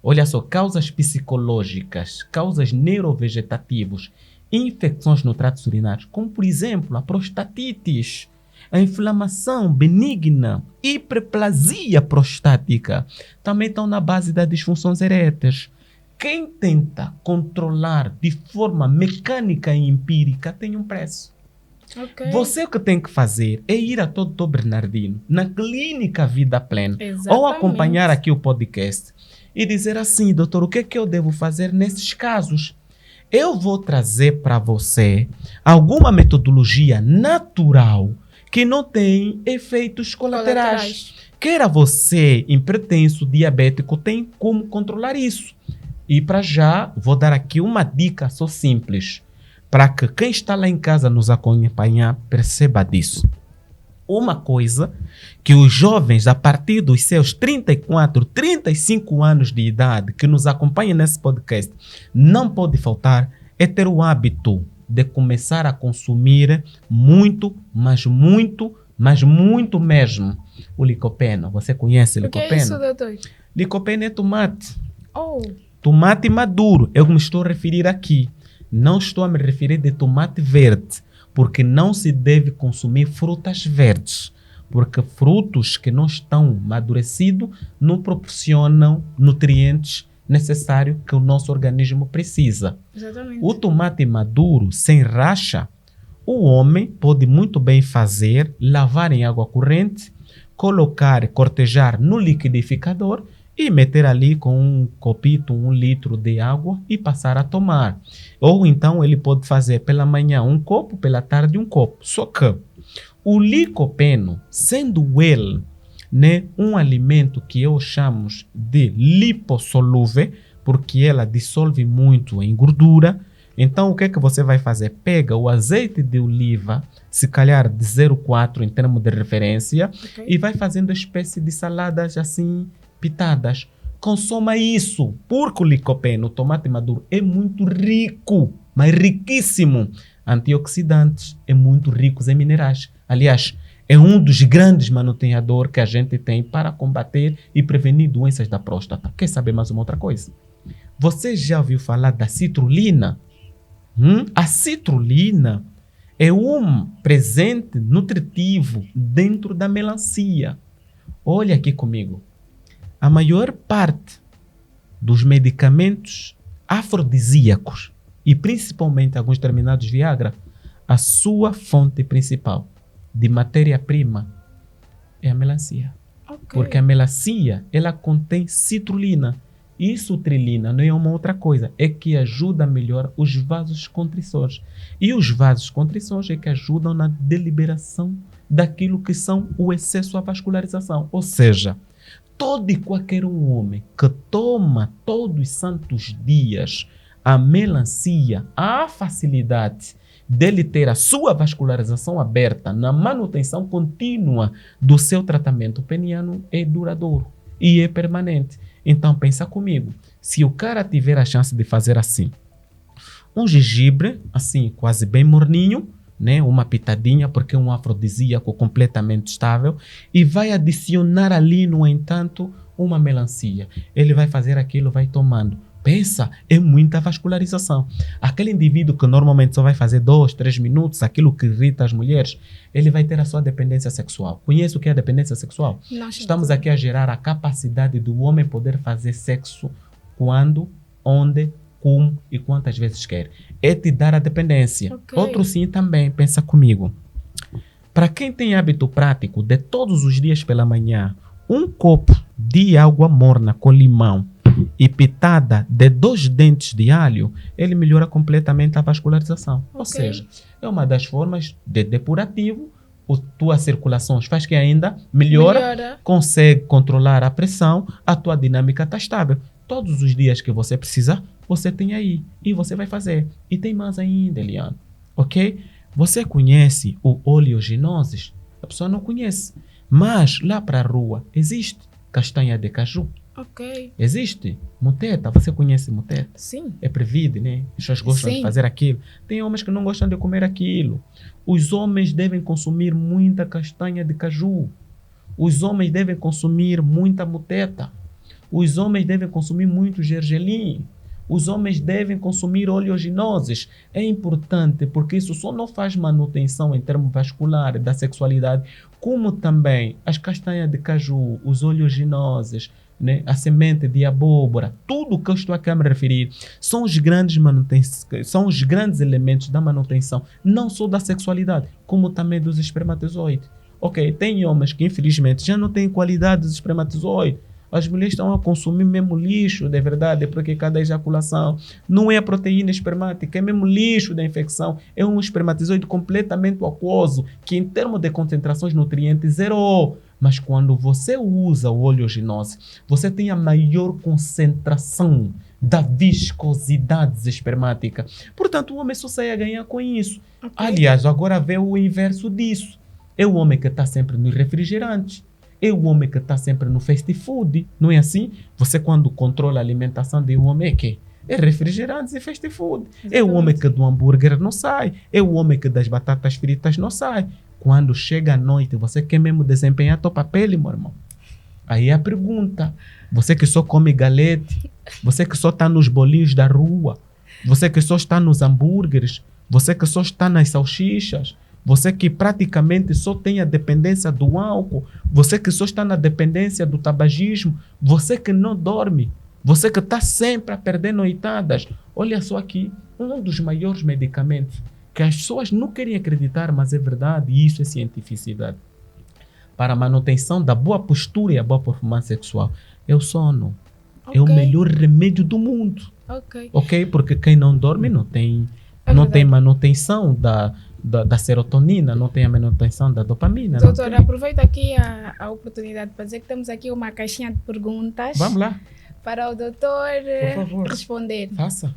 Olha só, causas psicológicas, causas neurovegetativas, infecções no trato urinário, como por exemplo a prostatite, a inflamação benigna, hiperplasia prostática, também estão na base das disfunções eréteis. Quem tenta controlar de forma mecânica e empírica tem um preço. Okay. Você o que tem que fazer é ir a Dr. Bernardino, na Clínica Vida Plena, ou acompanhar aqui o podcast e dizer assim, doutor, o que é que eu devo fazer nesses casos? Eu vou trazer para você alguma metodologia natural que não tem efeitos colaterais. Queira você, hipertenso, diabético, tem como controlar isso. E para já, vou dar aqui uma dica só simples, para que quem está lá em casa nos acompanhar perceba disso. Uma coisa que os jovens, a partir dos seus 34, 35 anos de idade, que nos acompanham nesse podcast, não pode faltar, é ter o hábito de começar a consumir muito, mas muito mesmo, o licopeno. Você conhece o licopeno? O que é isso, doutor? Licopeno é tomate. Oh, Tomate maduro, eu me estou a referir aqui. Não estou a me referir de tomate verde, porque não se deve consumir frutas verdes, porque frutos que não estão amadurecidos não proporcionam nutrientes necessários que o nosso organismo precisa. exatamente. O tomate maduro, sem racha, o homem pode muito bem fazer, lavar em água corrente, colocar, cortejar no liquidificador e meter ali com um copito, 1 litro de água e passar a tomar. Ou então ele pode fazer pela manhã um copo, pela tarde um copo. Só que o licopeno, sendo ele, né, um alimento que eu chamo de lipossolúvel, porque ela dissolve muito em gordura, então o que é que você vai fazer? Pega o azeite de oliva, se calhar de 0,4 em termos de referência, Ok. e vai fazendo espécie de saladas assim, pitadas. Consuma isso, porque o licopeno, o tomate maduro, é muito rico, mas riquíssimo. Antioxidantes, é muito rico em minerais. Aliás, é um dos grandes manutenedores que a gente tem para combater e prevenir doenças da próstata. Quer saber mais uma outra coisa? Você já ouviu falar da citrulina? A citrulina é um presente nutritivo dentro da melancia. Olha aqui comigo. A maior parte dos medicamentos afrodisíacos e principalmente alguns determinados Viagra, a sua fonte principal de matéria-prima é a melancia. Ok. Porque a melancia, ela contém citrulina. E citrulina não é uma outra coisa, é que ajuda a melhorar os vasos constrictores. E os vasos constrictores é que ajudam na deliberação daquilo que são o excesso à vascularização. Ou seja, todo e qualquer um homem que toma todos os santos dias a melancia, a facilidade dele ter a sua vascularização aberta na manutenção contínua do seu tratamento peniano é duradouro e é permanente. Então pensa comigo, se o cara tiver a chance de fazer assim, um gengibre, assim, quase bem morninho, né? Uma pitadinha, porque é um afrodisíaco completamente estável, e vai adicionar ali, no entanto, uma melancia. Ele vai fazer aquilo, vai tomando. Pensa, é muita vascularização. Aquele indivíduo que normalmente só vai fazer 2, 3 minutos, aquilo que irrita as mulheres, ele vai ter a sua dependência sexual. Conhece o que é a dependência sexual? Não, Estamos aqui a gerar a capacidade do homem poder fazer sexo quando, onde, como e quantas vezes quer. É te dar a dependência. Ok. Outro sim também, pensa comigo. Para quem tem hábito prático de todos os dias pela manhã, um copo de água morna com limão e pitada de 2 dentes de alho, ele melhora completamente a vascularização. Ou Ok. seja, é uma das formas de depurativo, a tua circulação faz que ainda melhora, consegue controlar a pressão, a tua dinâmica está estável. Todos os dias que você precisar, você tem aí e você vai fazer. E tem mais ainda, Eliane, ok? Você conhece o oleaginoses? A pessoa não conhece, mas lá para a rua existe castanha de caju. Ok. Existe muteta, você conhece muteta? Sim. É previde, né? As pessoas gostam de Sim. fazer aquilo. Tem homens que não gostam de comer aquilo. Os homens devem consumir muita castanha de caju. Os homens devem consumir muita muteta. Os homens devem consumir muito gergelim. Os homens devem consumir oleaginoses. É importante porque isso só não faz manutenção em termos vasculares da sexualidade, como também as castanhas de caju, os oleaginoses, né? A semente de abóbora, tudo que eu estou aqui a me referir são os grandes são os grandes elementos da manutenção, não só da sexualidade, como também dos espermatozoides. Ok, tem homens que infelizmente já não têm qualidade dos espermatozoides. as mulheres estão a consumir mesmo lixo, de verdade, porque cada ejaculação não é a proteína espermática, é mesmo lixo da infecção, é um espermatozoide completamente aquoso, que em termos de concentrações de nutrientes zerou. Mas quando você usa o oleogenose, você tem a maior concentração da viscosidade espermática. Portanto, o homem só sai a ganhar com isso. Ok. Aliás, agora vê o inverso disso. É o homem que está sempre nos refrigerantes. É o homem que está sempre no fast food. Não é assim? Você, quando controla a alimentação de um homem, é que é refrigerantes e fast food. É o homem que do hambúrguer não sai. É o homem que das batatas fritas não sai. Quando chega a noite, você quer mesmo desempenhar teu papel, meu irmão? Aí é a pergunta. Você que só come galete, você que só está nos bolinhos da rua, você que só está nos hambúrgueres, você que só está nas salsichas, você que praticamente só tem a dependência do álcool, você que só está na dependência do tabagismo, você que não dorme, você que está sempre a perder noitadas. Olha só aqui, um dos maiores medicamentos que as pessoas não querem acreditar, mas é verdade, e isso é cientificidade, para a manutenção da boa postura e a boa performance sexual, é o sono. Ok. É o melhor remédio do mundo. Ok. Ok? Porque quem não dorme não tem, É não verdade. tem manutenção da serotonina, não tem a manutenção da dopamina. não Doutor, tem. aproveito aqui a oportunidade para dizer que temos aqui uma caixinha de perguntas Vamos lá, para o doutor Por favor. responder. faça.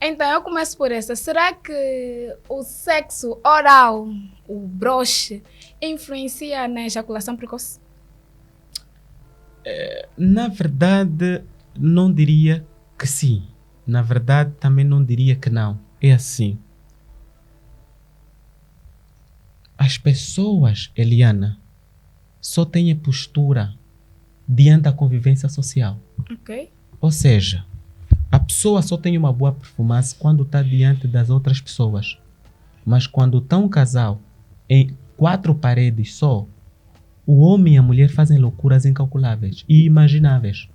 Então, eu começo por essa. Será que o sexo oral, o broche, influencia na ejaculação precoce? Na verdade, não diria que sim. Na verdade, também não diria que não. É assim. As pessoas, Eliana, só têm a postura diante da convivência social. Ok. Ou seja, a pessoa só tem uma boa performance quando está diante das outras pessoas. Mas quando está um casal em 4 paredes só, o homem e a mulher fazem loucuras incalculáveis e imagináveis.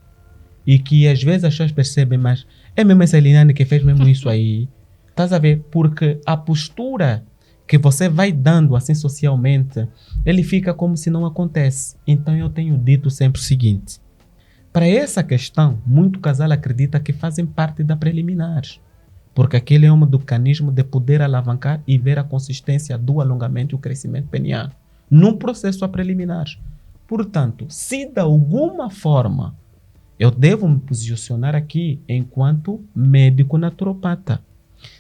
E que às vezes as pessoas percebem, mas é mesmo essa Eliane que fez mesmo isso aí. Estás a ver? Porque a postura que você vai dando assim socialmente, ele fica como se não acontece. Então eu tenho dito sempre o seguinte. Para essa questão, muito casal acredita que fazem parte da preliminares. Porque aquele é um mecanismo de poder alavancar e ver a consistência do alongamento e o crescimento peniano num processo a preliminares. Portanto, se de alguma forma eu devo me posicionar aqui enquanto médico naturopata,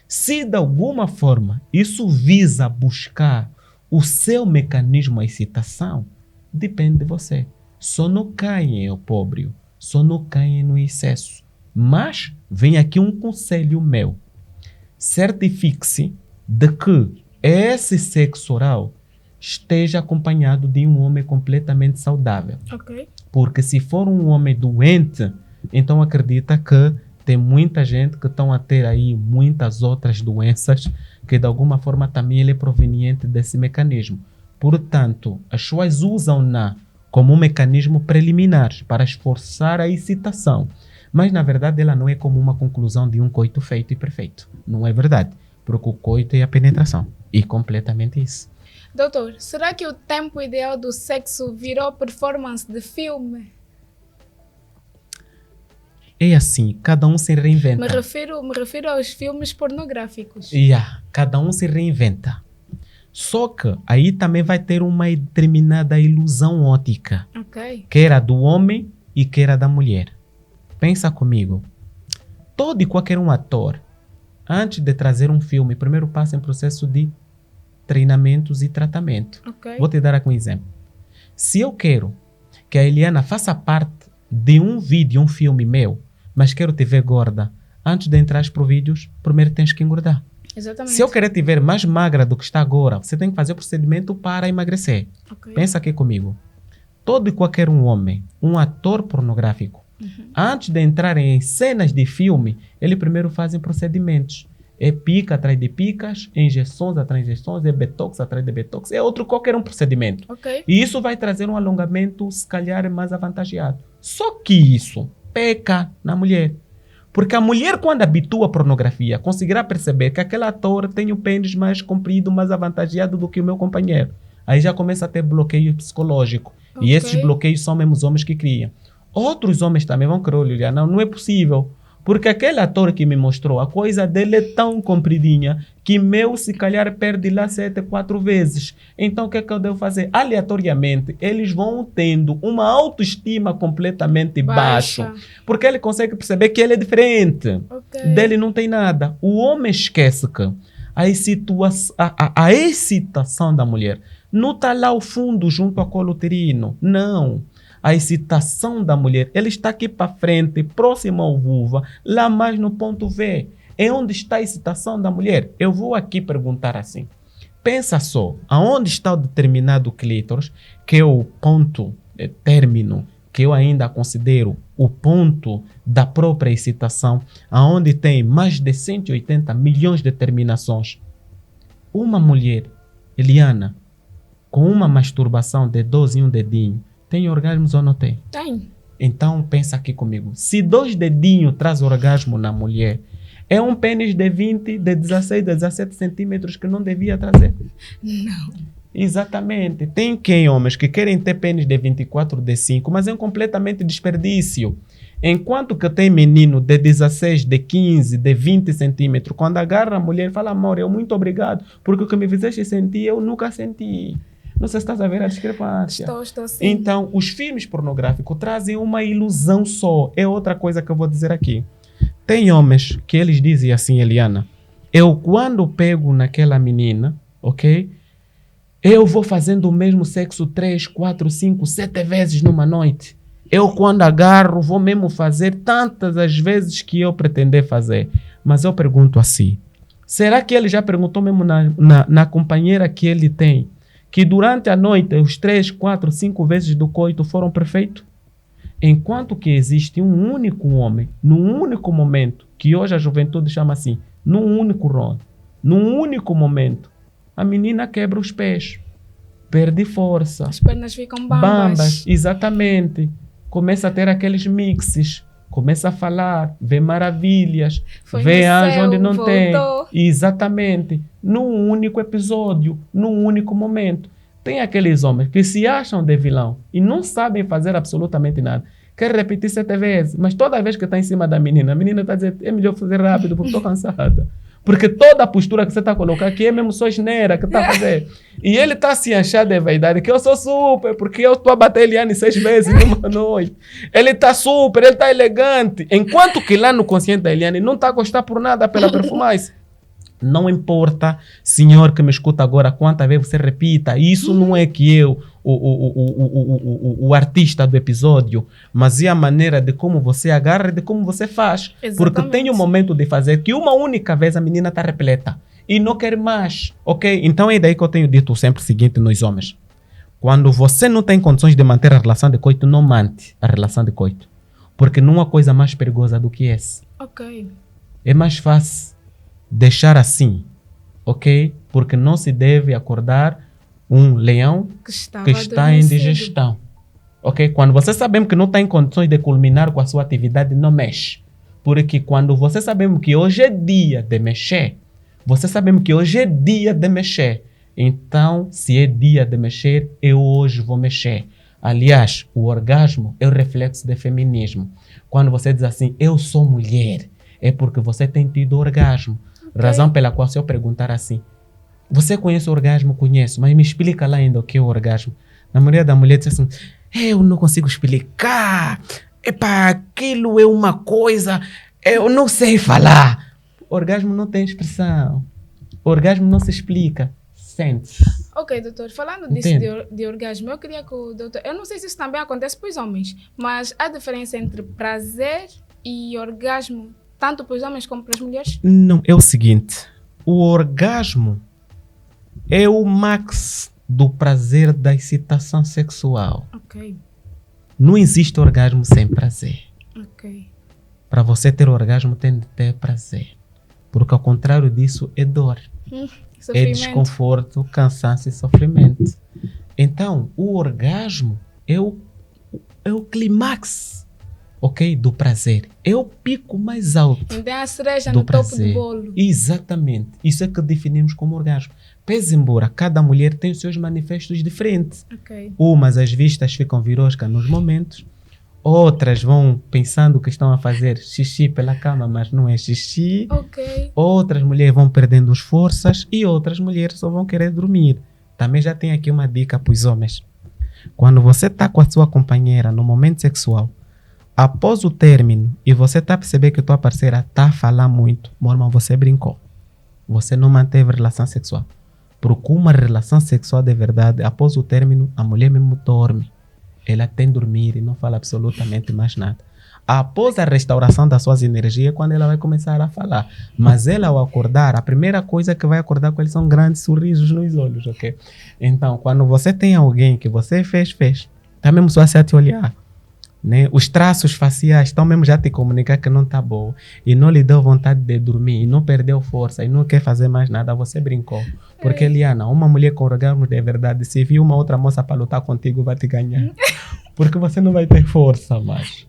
se de alguma forma isso visa buscar o seu mecanismo de excitação, depende de você. Só não caem em opróbrio, só não caem no excesso. Mas vem aqui um conselho meu. Certifique-se de que esse sexo oral esteja acompanhado de um homem completamente saudável. Ok. Porque se for um homem doente, então acredita que tem muita gente que estão a ter aí muitas outras doenças que de alguma forma também ele é proveniente desse mecanismo. Portanto, as pessoas usam-na como um mecanismo preliminar para esforçar a excitação. Mas na verdade ela não é como uma conclusão de um coito feito e perfeito. Não é verdade. Porque o coito é a penetração. E completamente isso. Doutor, será que o tempo ideal do sexo virou performance de filme? É assim, cada um se reinventa. Me refiro aos filmes pornográficos. Cada um se reinventa. Só que aí também vai ter uma determinada ilusão ótica. Ok. Que era do homem e que era da mulher. Pensa comigo. Todo e qualquer um ator, antes de trazer um filme, primeiro passa em processo de treinamentos e tratamento. Ok. Vou te dar aqui um exemplo. Se eu quero que a Eliana faça parte de um vídeo, um filme meu, mas quero te ver gorda, antes de entrar para os vídeos, primeiro tens que engordar. Exatamente. Se eu querer te ver mais magra do que está agora, você tem que fazer o procedimento para emagrecer. Ok. Pensa aqui comigo. Todo e qualquer um homem, um ator pornográfico, antes de entrar em cenas de filme, ele primeiro faz procedimentos. É pica atrás de picas, é injeções atrás de injeções, é botox atrás de botox, é outro qualquer um procedimento. Ok. E isso vai trazer um alongamento, se calhar, mais avantageado. Só que isso peca na mulher. Porque a mulher, quando habitua a pornografia, conseguirá perceber que aquele ator tem o pênis mais comprido, mais avantageado do que o meu companheiro. Aí já começa a ter bloqueio psicológico. Ok. E esses bloqueios são mesmo os homens que criam. Outros homens também vão querer olhar, não é possível. Porque aquele ator que me mostrou, a coisa dele é tão compridinha que meu, se calhar, perde lá 7, 4 vezes. Então, o que é que eu devo fazer? Aleatoriamente, eles vão tendo uma autoestima completamente baixa. Porque ele consegue perceber que ele é diferente. Dele não tem nada. O homem esquece que a excitação da mulher não está lá ao fundo, junto ao colo uterino. Não. A excitação da mulher, ela está aqui para frente, próxima ao vulva, lá mais no ponto V. É onde está a excitação da mulher. Eu vou aqui perguntar assim. Pensa só, aonde está o determinado clítoris, que é o ponto término, que eu ainda considero o ponto da própria excitação, aonde tem mais de 180 milhões de terminações. Uma mulher, Eliana, com uma masturbação de 12 em um dedinho, tem orgasmos ou não tem? Tem. Então, pensa aqui comigo. Se 2 dedinhos traz orgasmo na mulher, é um pênis de 20, de 16, de 17 centímetros que não devia trazer? Não. Exatamente. Tem homens que querem ter pênis de 24, de 5, mas é um completamente desperdício. Enquanto que tem menino de 16, de 15, de 20 centímetros, quando agarra a mulher, fala, amor, eu muito obrigado, porque o que me fizeste sentir, eu nunca senti. Não sei se estás a ver a discrepância. Estou sim. Então, os filmes pornográficos trazem uma ilusão só. É outra coisa que eu vou dizer aqui. Tem homens que eles dizem assim, Eliana, eu quando pego naquela menina, ok? Eu vou fazendo o mesmo sexo 3, 4, 5, 7 vezes numa noite. Eu quando agarro vou mesmo fazer tantas as vezes que eu pretender fazer. Mas eu pergunto assim, será que ele já perguntou mesmo na companheira que ele tem, que durante a noite, os 3, 4, 5 vezes do coito foram perfeitos? Enquanto que existe um único homem, num único momento, que hoje a juventude chama assim, num único rol, num único momento, a menina quebra os pés, perde força. As pernas ficam bambas. Exatamente. Começa a ter aqueles mixes, começa a falar, vê maravilhas, vê anjo onde não tem. Exatamente. Num único episódio, num único momento. Tem aqueles homens que se acham de vilão e não sabem fazer absolutamente nada. Quer repetir 7 vezes, mas toda vez que está em cima da menina, a menina está dizendo, é melhor fazer rápido porque estou cansada. Porque toda a postura que você está a colocar aqui é mesmo só asneira que está a fazer. E ele está se achando de vaidade, que eu sou super, porque eu estou a bater Eliane 6 vezes numa noite. Ele está super, ele está elegante. Enquanto que lá no consciente da Eliane não está a gostar por nada pela performance. Não importa, senhor que me escuta agora, quantas vezes você repita, isso não é que eu, o artista do episódio, mas é a maneira de como você agarra e de como você faz. Exatamente. Porque tem um momento de fazer que uma única vez a menina está repleta e não quer mais, ok? Então é daí que eu tenho dito sempre o seguinte nos homens. Quando você não tem condições de manter a relação de coito, não mante a relação de coito. Porque não há coisa mais perigosa do que essa. Ok. É mais fácil deixar assim, ok? Porque não se deve acordar um leão que está em digestão, ok? Quando você sabemos que não está em condições de culminar com a sua atividade, não mexe. Porque quando você sabemos que hoje é dia de mexer, você sabemos que hoje é dia de mexer. Então, se é dia de mexer, eu hoje vou mexer. Aliás, o orgasmo é o reflexo do feminismo. Quando você diz assim, eu sou mulher, é porque você tem tido orgasmo. Okay. Razão pela qual, se eu perguntar assim, você conhece o orgasmo? Conheço, mas me explica lá ainda o que é o orgasmo. Na maioria da mulher diz assim, eu não consigo explicar, epa, aquilo é uma coisa, eu não sei falar. Orgasmo não tem expressão, orgasmo não se explica, sente. Ok, doutor, falando disso de orgasmo, eu queria que o doutor, eu não sei se isso também acontece para os homens, mas há diferença entre prazer e orgasmo, tanto para os homens como para as mulheres? Não, é o seguinte, o orgasmo é o max do prazer da excitação sexual. Ok. Não existe orgasmo sem prazer. Ok. Para você ter orgasmo tem de ter prazer, porque ao contrário disso é dor, é desconforto, cansaço e sofrimento. Então, o orgasmo é o clímax, ok, do prazer. É o pico mais alto. Então a cereja no topo do bolo. Exatamente. Isso é que definimos como orgasmo. Pese embora cada mulher tem os seus manifestos diferentes. Okay. Umas as vistas ficam viroscas nos momentos, Outras vão pensando que estão a fazer xixi pela cama, mas não é xixi. Ok. Outras mulheres vão perdendo as forças e outras mulheres só vão querer dormir. Também já tem aqui uma dica para os homens. Quando você está com a sua companheira no momento sexual, após o término e você está a perceber que a tua parceira está a falar muito, meu irmão, você brincou. Você não manteve relação sexual. Porque uma relação sexual de verdade, após o término, a mulher mesmo dorme. Ela tem que dormir e não fala absolutamente mais nada. Após a restauração das suas energias, quando ela vai começar a falar. Mas ela, ao acordar, a primeira coisa que vai acordar com ele são grandes sorrisos nos olhos, ok? Então, quando você tem alguém que você fez, tá mesmo só a te olhar, né? Os traços faciais estão mesmo já te comunicar que não está bom e não lhe deu vontade de dormir e não perdeu força e não quer fazer mais nada, você brincou. Porque, Liana, uma mulher com orgasmo de verdade, se viu uma outra moça para lutar contigo, vai te ganhar. Porque você não vai ter força mais.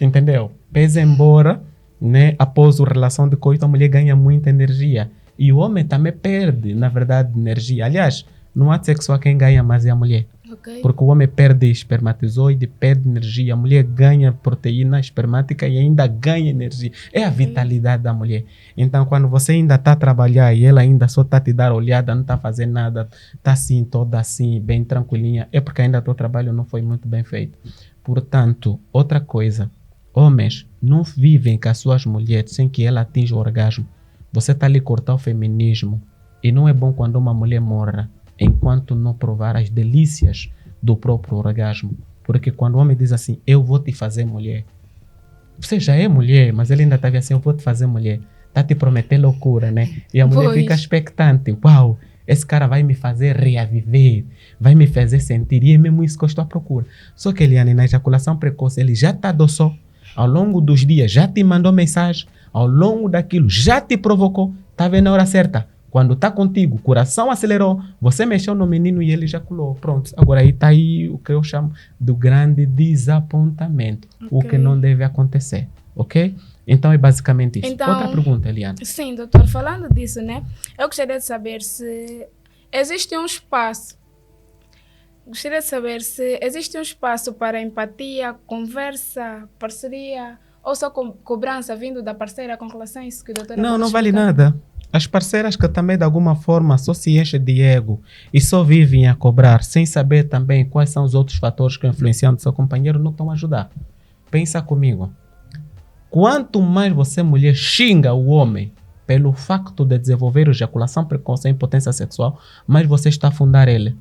Entendeu? Pese embora, né, após a relação de coito, a mulher ganha muita energia. E o homem também perde, na verdade, energia. Aliás, no ato sexual quem ganha mais é a mulher. Ok. Porque o homem perde espermatozoide, perde energia. A mulher ganha proteína espermática e ainda ganha energia. É a vitalidade da mulher. Então, quando você ainda está a trabalhar e ela ainda só está a te dar olhada, não está a fazer nada, está assim, toda assim, bem tranquilinha, é porque ainda o teu trabalho não foi muito bem feito. Portanto, outra coisa, homens não vivem com as suas mulheres sem que ela atinja o orgasmo. Você está ali a cortar o feminismo. E não é bom quando uma mulher morra enquanto não provar as delícias do próprio orgasmo. Porque quando o homem diz assim, eu vou te fazer mulher, você já é mulher, mas ele ainda está assim, eu vou te fazer mulher. Está te prometendo loucura, né? E a mulher fica expectante. Uau, esse cara vai me fazer reaviver, vai me fazer sentir. E é mesmo isso que eu estou à procura. Só que, Eliane, na ejaculação precoce, ele já te adoçou. Ao longo dos dias, já te mandou mensagem. Ao longo daquilo, já te provocou. Está vendo a hora certa? Quando está contigo, o coração acelerou, você mexeu no menino e ele ejaculou. Pronto. Agora aí está aí o que eu chamo do grande desapontamento. Okay. O que não deve acontecer. Ok? Então é basicamente isso. Então, outra pergunta, Eliane. Sim, doutor. Falando disso, né? Eu gostaria de saber se existe um espaço. Gostaria de saber se existe um espaço para empatia, conversa, parceria ou só cobrança vindo da parceira com relação a isso que o doutor não vale nada. As parceiras que também de alguma forma só se enchem de ego e só vivem a cobrar sem saber também quais são os outros fatores que influenciam o seu companheiro não estão a ajudar. Pensa comigo. Quanto mais você, mulher, xinga o homem pelo facto de desenvolver ejaculação precoce e impotência sexual, mais você está a afundar ele.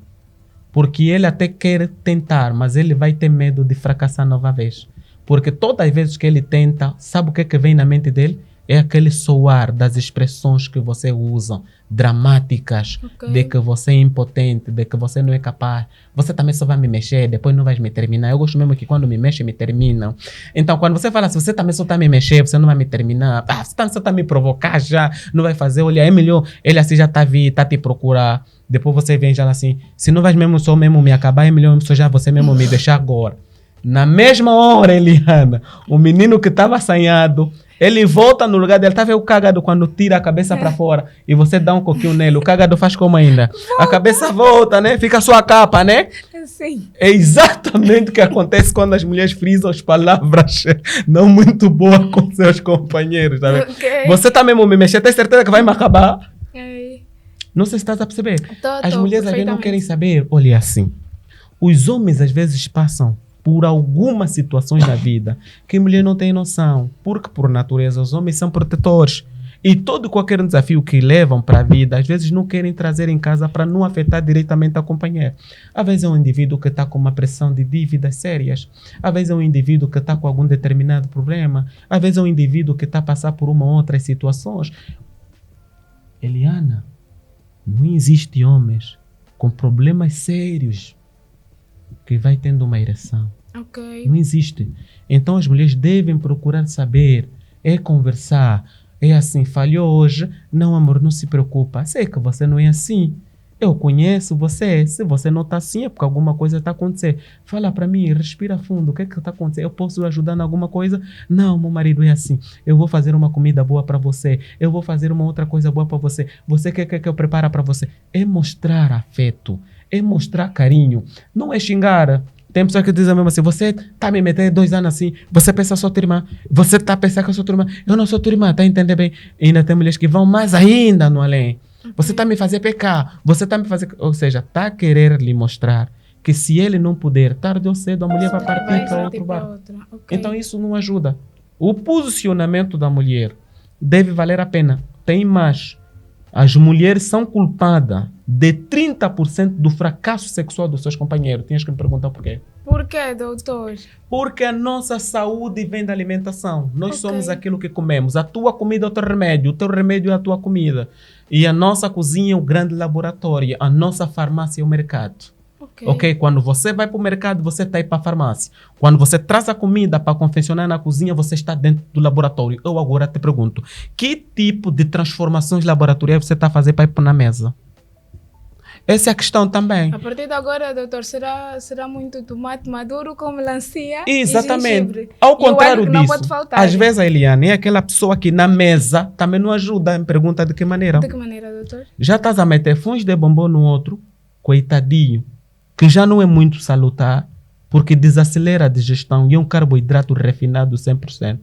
Porque ele até quer tentar, mas ele vai ter medo de fracassar nova vez. Porque todas as vezes que ele tenta, sabe o que vem na mente dele? É aquele soar das expressões que você usa, dramáticas, de que você é impotente, de que você não é capaz. Você também só vai me mexer, depois não vai me terminar. Eu gosto mesmo que quando me mexe, me terminam. Então, quando você fala assim, você também só está me mexer, você não vai me terminar. Você também só está me provocar já, não vai fazer. Olha, é melhor, ele assim já está te procurar. Depois você vem já assim, se não vai mesmo só mesmo me acabar, é melhor só já você mesmo me deixar agora. Na mesma hora, Eliana, o menino que estava assanhado, ele volta no lugar dele. Tá vendo o cagado quando tira a cabeça para fora e você dá um coquinho nele? O cagado faz como ainda? Volta. A cabeça volta, né? Fica a sua capa, né? Sim. É exatamente o que acontece quando as mulheres frisam as palavras não muito boas com seus companheiros, tá vendo? Okay. Você tá mesmo me mexer, tem certeza que vai me acabar? Não sei se estás a perceber. As mulheres às vezes não querem saber. Olha assim, os homens às vezes passam por algumas situações na vida que a mulher não tem noção, porque por natureza os homens são protetores e todo qualquer desafio que levam para a vida, às vezes não querem trazer em casa para não afetar diretamente a companheira. Às vezes é um indivíduo que está com uma pressão de dívidas sérias, às vezes é um indivíduo que está com algum determinado problema, às vezes é um indivíduo que está a passar por uma ou outra situações. Eliana, não existe homens com problemas sérios que vai tendo uma ereção. Okay. Não existe. Então as mulheres devem procurar saber, é conversar, é assim, falhou hoje, não amor, não se preocupa, sei que você não é assim, eu conheço você, se você não está assim é porque alguma coisa está acontecendo, fala para mim, respira fundo, o que está acontecendo, eu posso ajudar em alguma coisa? Não, meu marido é assim, eu vou fazer uma comida boa para você, eu vou fazer uma outra coisa boa para você, você quer que eu prepare para você? É mostrar afeto, é mostrar carinho, não é xingar. Tem pessoas que dizem mesmo assim, você tá me metendo 2 anos assim, você pensa só tua irmã, você tá pensando que eu sou tua irmã, eu não sou tua irmã, tá entendendo bem? E ainda tem mulheres que vão mais ainda no além. Você tá me fazendo pecar, você tá me fazendo... Ou seja, tá querer lhe mostrar que se ele não puder, tarde ou cedo, a mulher vai partir para outro barco. Okay. Então isso não ajuda. O posicionamento da mulher deve valer a pena. Tem mais. As mulheres são culpadas de 30% do fracasso sexual dos seus companheiros. Tinhas que me perguntar por quê. Por quê, doutor? Porque a nossa saúde vem da alimentação. Nós somos aquilo que comemos. A tua comida é o teu remédio. O teu remédio é a tua comida. E a nossa cozinha é o grande laboratório. A nossa farmácia é o mercado. Ok? Quando você vai para o mercado, você está aí para a farmácia. Quando você traz a comida para confeccionar na cozinha, você está dentro do laboratório. Eu agora te pergunto, que tipo de transformações laboratoriais você está fazendo para ir pôr na mesa? Essa é a questão também. A partir de agora, doutor, será muito tomate maduro com melancia? Exatamente. E gengibre. Ao contrário disso, não pode faltar. Às vezes a Eliane é aquela pessoa que na mesa também não ajuda. Me pergunta de que maneira. De que maneira, doutor? Já estás a meter fundos de bombom no outro, coitadinho, que já não é muito salutar, porque desacelera a digestão e é um carboidrato refinado 100%.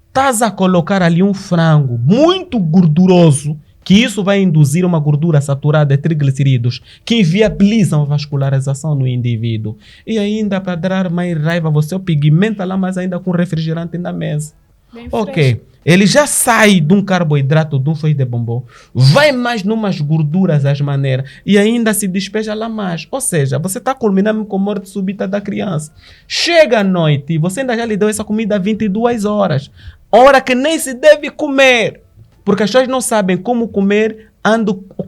Estás a colocar ali um frango muito gorduroso, que isso vai induzir uma gordura saturada de triglicerídeos, que inviabilizam a vascularização no indivíduo. E ainda, para dar mais raiva, você pigmenta lá mais ainda com refrigerante na mesa. Bem Ok. fresco. Ele já sai de um carboidrato, de um feixe de bombom, vai mais numas gorduras às maneiras e ainda se despeja lá mais. Ou seja, você está culminando com a morte súbita da criança. Chega à noite e você ainda já lhe deu essa comida 22 horas. Hora que nem se deve comer. Porque as pessoas não sabem como comer,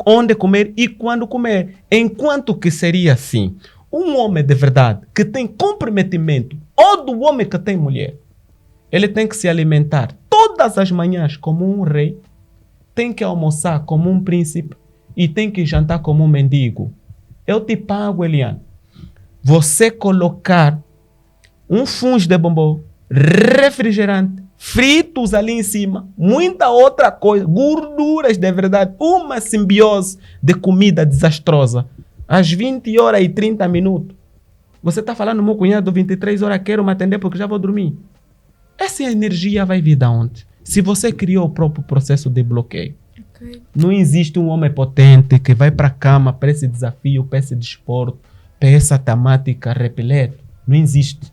onde comer e quando comer. Enquanto que seria assim, um homem de verdade que tem comprometimento, ou do homem que tem mulher, ele tem que se alimentar todas as manhãs como um rei, tem que almoçar como um príncipe e tem que jantar como um mendigo. Eu te pago, Eliane. Você colocar um fungo de bombom, refrigerante, fritos ali em cima, muita outra coisa, gorduras de verdade, uma simbiose de comida desastrosa. Às 20 horas e 30 minutos. Você está falando, meu cunhado, 23 horas, quero me atender porque já vou dormir. Essa energia vai vir de onde? Se você criou o próprio processo de bloqueio. Não existe um homem potente que vai para a cama para esse desafio, para esse desporto, para essa temática repleto. Não existe.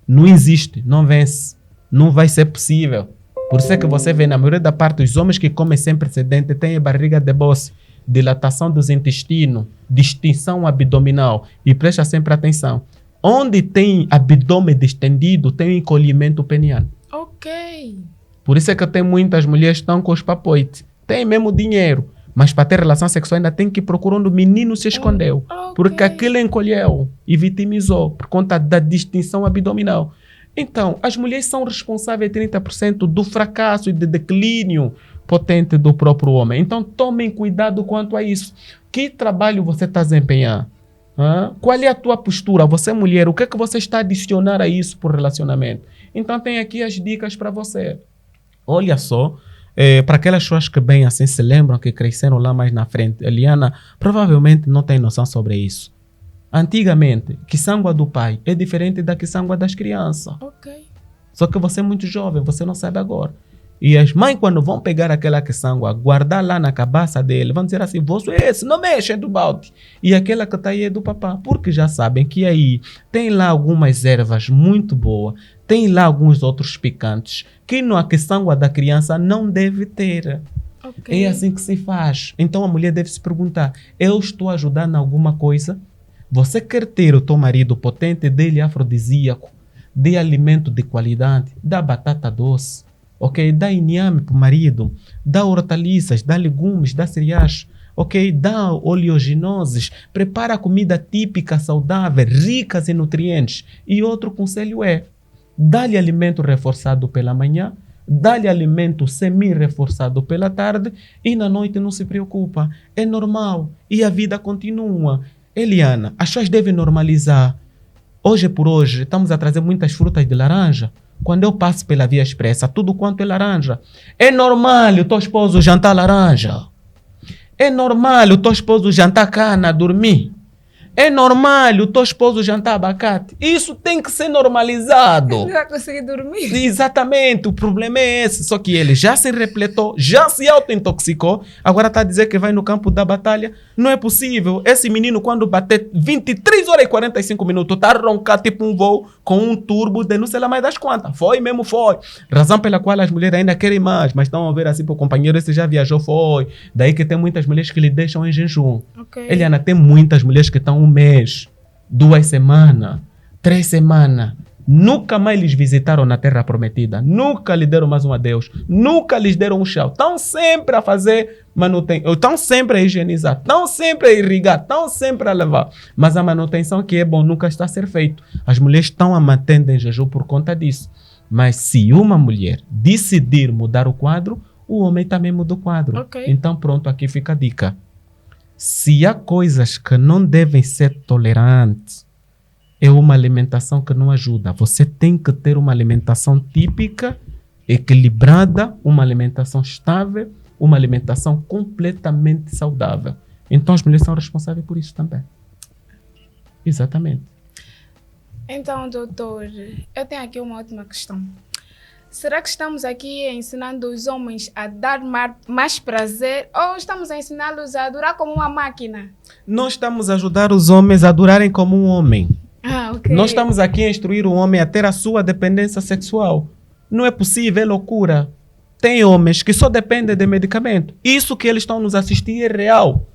Não existe. Não vence. Não vai ser possível. Por isso é que você vê, na maioria da parte, os homens que comem sem precedente têm barriga de bosse, dilatação dos intestinos, distinção abdominal. E presta sempre atenção. Onde tem abdômen distendido, tem um encolhimento peniano. Ok. Por isso é que tem muitas mulheres que estão com os papoites. Tem mesmo dinheiro, mas para ter relação sexual ainda tem que ir procurando. O menino se escondeu. Porque aquilo encolheu e vitimizou por conta da distinção abdominal. Então, as mulheres são responsáveis 30% do fracasso e do declínio potente do próprio homem. Então, tomem cuidado quanto a isso. Que trabalho você está desempenhando? Qual é a tua postura? Você é mulher, o que é que você está a adicionar a isso por relacionamento? Então tem aqui as dicas para você. Olha só, para aquelas pessoas que bem assim se lembram, que cresceram lá mais na frente, Eliana provavelmente não tem noção sobre isso. Antigamente, quiçangua do pai é diferente da quiçangua das crianças. Só que você é muito jovem, você não sabe agora. E as mães, quando vão pegar aquela quiçangua, guardar lá na cabeça dele, vão dizer assim, você é esse, não mexe do balde. E aquela que está aí é do papá, porque já sabem que aí tem lá algumas ervas muito boas, tem lá alguns outros picantes, que na quiçangua da criança não deve ter. É assim que se faz. Então a mulher deve se perguntar, eu estou ajudando em alguma coisa? Você quer ter o teu marido potente, dele afrodisíaco, de alimento de qualidade, da batata doce, dá inhame para o marido, dá hortaliças, dá legumes, dá cereais, dá oleaginosas, prepara comida típica, saudável, ricas em nutrientes. E outro conselho é, dá-lhe alimento reforçado pela manhã, dá-lhe alimento semi-reforçado pela tarde e na noite não se preocupa. É normal e a vida continua. Eliana, as pessoas devem normalizar. Hoje por hoje, estamos a trazer muitas frutas de laranja. Quando eu passo pela via expressa, tudo quanto é laranja. É normal o teu esposo jantar laranja. É normal o teu esposo jantar cana, dormir. É normal o teu esposo jantar abacate. Isso tem que ser normalizado. Não vai conseguir dormir. Exatamente, o problema é esse. Só que ele já se repletou, já se auto-intoxicou, agora está a dizer que vai no campo da batalha. Não é possível. Esse menino, quando bater 23 horas e 45 minutos, está a roncar tipo um voo com um turbo de não sei lá mais das quantas. Foi mesmo, foi. Razão pela qual as mulheres ainda querem mais, mas estão a ver assim para o companheiro, esse já viajou, foi. Daí que tem muitas mulheres que lhe deixam em jejum. Ok. Eliana, tem muitas mulheres que estão um mês, 2 semanas, 3 semanas. Nunca mais lhes visitaram na Terra Prometida. Nunca lhe deram mais um adeus. Nunca lhes deram um chá. Estão sempre a fazer manutenção. Estão sempre a higienizar. Estão sempre a irrigar. Estão sempre a levar. Mas a manutenção que é bom nunca está a ser feito. As mulheres estão a manter em jejum por conta disso. Mas se uma mulher decidir mudar o quadro, o homem também muda o quadro. Ok. Então pronto, aqui fica a dica. Se há coisas que não devem ser tolerantes, é uma alimentação que não ajuda. Você tem que ter uma alimentação típica, equilibrada, uma alimentação estável, uma alimentação completamente saudável. Então as mulheres são responsáveis por isso também. Exatamente. Então, doutor, eu tenho aqui uma última questão. Será que estamos aqui ensinando os homens a dar mais prazer ou estamos a ensiná-los a adorar como uma máquina? Nós estamos a ajudar os homens a adorarem como um homem. Ok. Nós estamos aqui a instruir o homem a ter a sua dependência sexual. Não é possível, é loucura. Tem homens que só dependem de medicamento. Isso que eles estão nos assistir é real.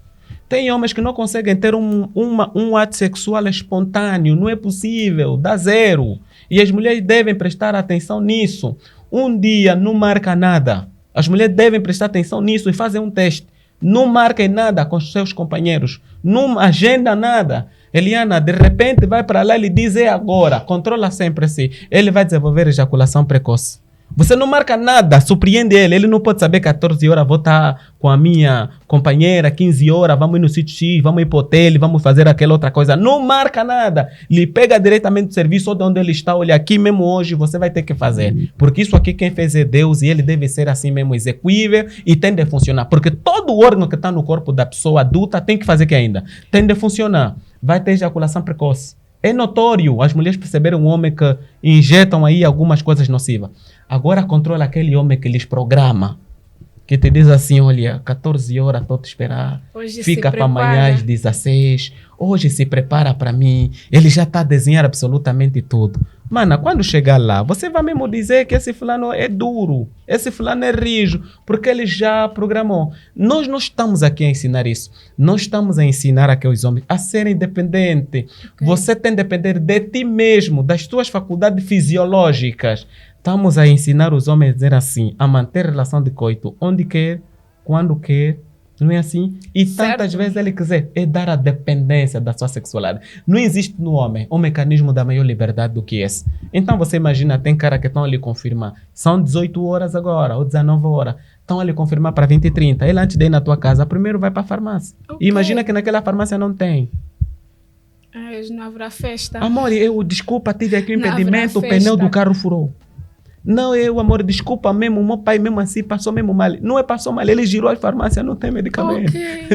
Tem homens que não conseguem ter um ato sexual espontâneo. Não é possível, dá zero. E as mulheres devem prestar atenção nisso. Um dia não marca nada. As mulheres devem prestar atenção nisso e fazer um teste. Não marquem nada com os seus companheiros. Não agenda nada. Eliana, de repente vai para lá e lhe diz, é agora. Controla sempre assim. Ele vai desenvolver ejaculação precoce. Você não marca nada, surpreende ele. Ele não pode saber que 14 horas vou estar com a minha companheira, 15 horas, vamos ir no sítio X, vamos ir para o hotel, vamos fazer aquela outra coisa. Não marca nada. Lhe pega diretamente do serviço de onde ele está. Olha, aqui mesmo hoje você vai ter que fazer. Porque isso aqui quem fez é Deus e ele deve ser assim mesmo execuível e tem de funcionar. Porque todo órgão que está no corpo da pessoa adulta tem que fazer que ainda. Tem de funcionar. Vai ter ejaculação precoce. É notório as mulheres perceberam um homem que injetam aí algumas coisas nocivas. Agora controla aquele homem que lhes programa. Que te diz assim, olha, 14 horas estou a te esperar. Hoje Fica se para amanhã prepara. às 16. Hoje se prepara para mim. Ele já está a desenhar absolutamente tudo. Mana, quando chegar lá, você vai mesmo dizer que esse fulano é duro. Esse fulano é rijo. Porque ele já programou. Nós não estamos aqui a ensinar isso. Nós estamos a ensinar aqueles homens a serem independentes. Ok. Você tem de depender de ti mesmo, das tuas faculdades fisiológicas. Estamos a ensinar os homens a dizer assim, a manter relação de coito onde quer, quando quer, não é assim? E tantas Certo. vezes ele quiser, é dar a dependência da sua sexualidade. Não existe no homem um mecanismo da maior liberdade do que esse. Então você imagina, tem cara que estão ali confirmar, são 18 horas agora, ou 19 horas, estão ali confirmar para 20 e 30. Ele antes de ir na tua casa, primeiro vai para a farmácia. Ok. E imagina que naquela farmácia não tem. Hoje não haverá festa. Amor, desculpa, tive aqui um Não haverá impedimento, o festa. pneu do carro furou. Não, amor, desculpa mesmo, meu pai mesmo assim passou mesmo mal. Não é passou mal, ele girou a farmácia, não tem medicamento. Ok.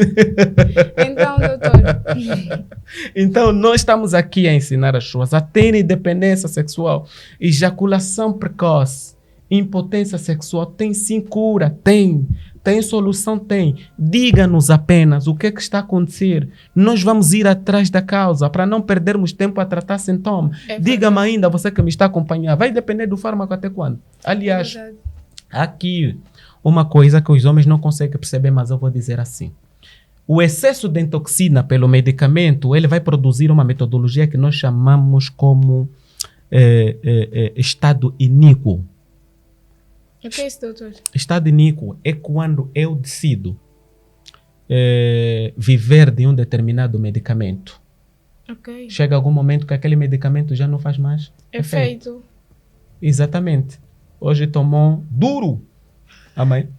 Então, doutor. Então, nós estamos aqui a ensinar as pessoas a terem dependência sexual. Ejaculação precoce, impotência sexual, tem sim cura, tem. Tem solução? Tem. Diga-nos apenas o que é que está a acontecer. Nós vamos ir atrás da causa para não perdermos tempo a tratar sintomas. É Diga-me ainda, você que me está acompanhando, vai depender do fármaco até quando? Aliás, Verdade. aqui, uma coisa que os homens não conseguem perceber, mas eu vou dizer assim. O excesso de toxina pelo medicamento, ele vai produzir uma metodologia que nós chamamos como estado iníquo. O que é isso, doutor? Estado iníquo é quando eu decido viver de um determinado medicamento. Ok. Chega algum momento que aquele medicamento já não faz mais Efeito. Exatamente. Hoje tomou duro. Amém.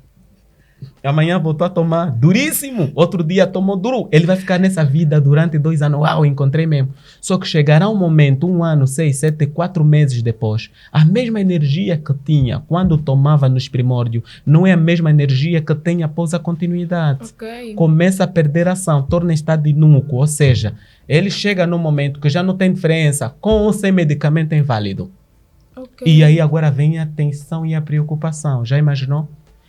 Amanhã voltou a tomar duríssimo. Outro dia tomou duro. Ele vai ficar nessa vida durante 2 anos. Uau, encontrei mesmo. Só que chegará um momento, 1 ano, 6, 7, 4 meses depois, a mesma energia que tinha quando tomava nos primórdios não é a mesma energia que tem após a continuidade. Ok. Começa a perder ação, torna estado inúquo. Ou seja, ele chega num momento que já não tem diferença, com ou sem medicamento é inválido. Ok. E aí agora vem a tensão e a preocupação. Já imaginou?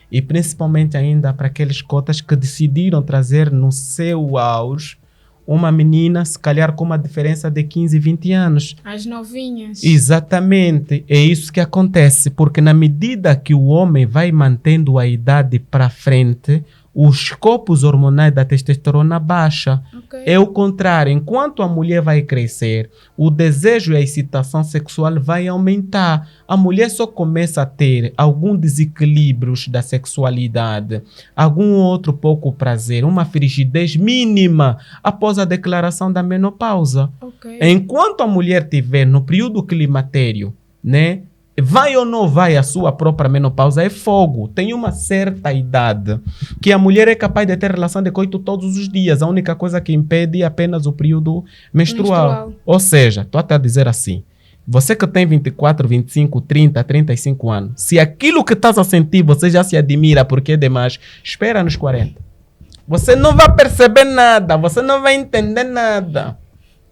E principalmente ainda para aqueles cotas que decidiram trazer no seu auge uma menina, se calhar com uma diferença de 15, 20 anos. As novinhas. Exatamente. É isso que acontece. Porque na medida que o homem vai mantendo a idade para frente, os copos hormonais da testosterona baixam. Ok. É o contrário. Enquanto a mulher vai crescer, o desejo e a excitação sexual vai aumentar. A mulher só começa a ter alguns desequilíbrios da sexualidade, algum outro pouco prazer, uma frigidez mínima após a declaração da menopausa. Ok. Enquanto a mulher estiver no período climatério, né? Vai ou não vai a sua própria menopausa, é fogo. Tem uma certa idade que a mulher é capaz de ter relação de coito todos os dias. A única coisa que impede é apenas o período menstrual. Ou seja, estou até a dizer assim, você que tem 24, 25, 30, 35 anos, se aquilo que estás a sentir você já se admira porque é demais, espera nos 40. Você não vai perceber nada, você não vai entender nada.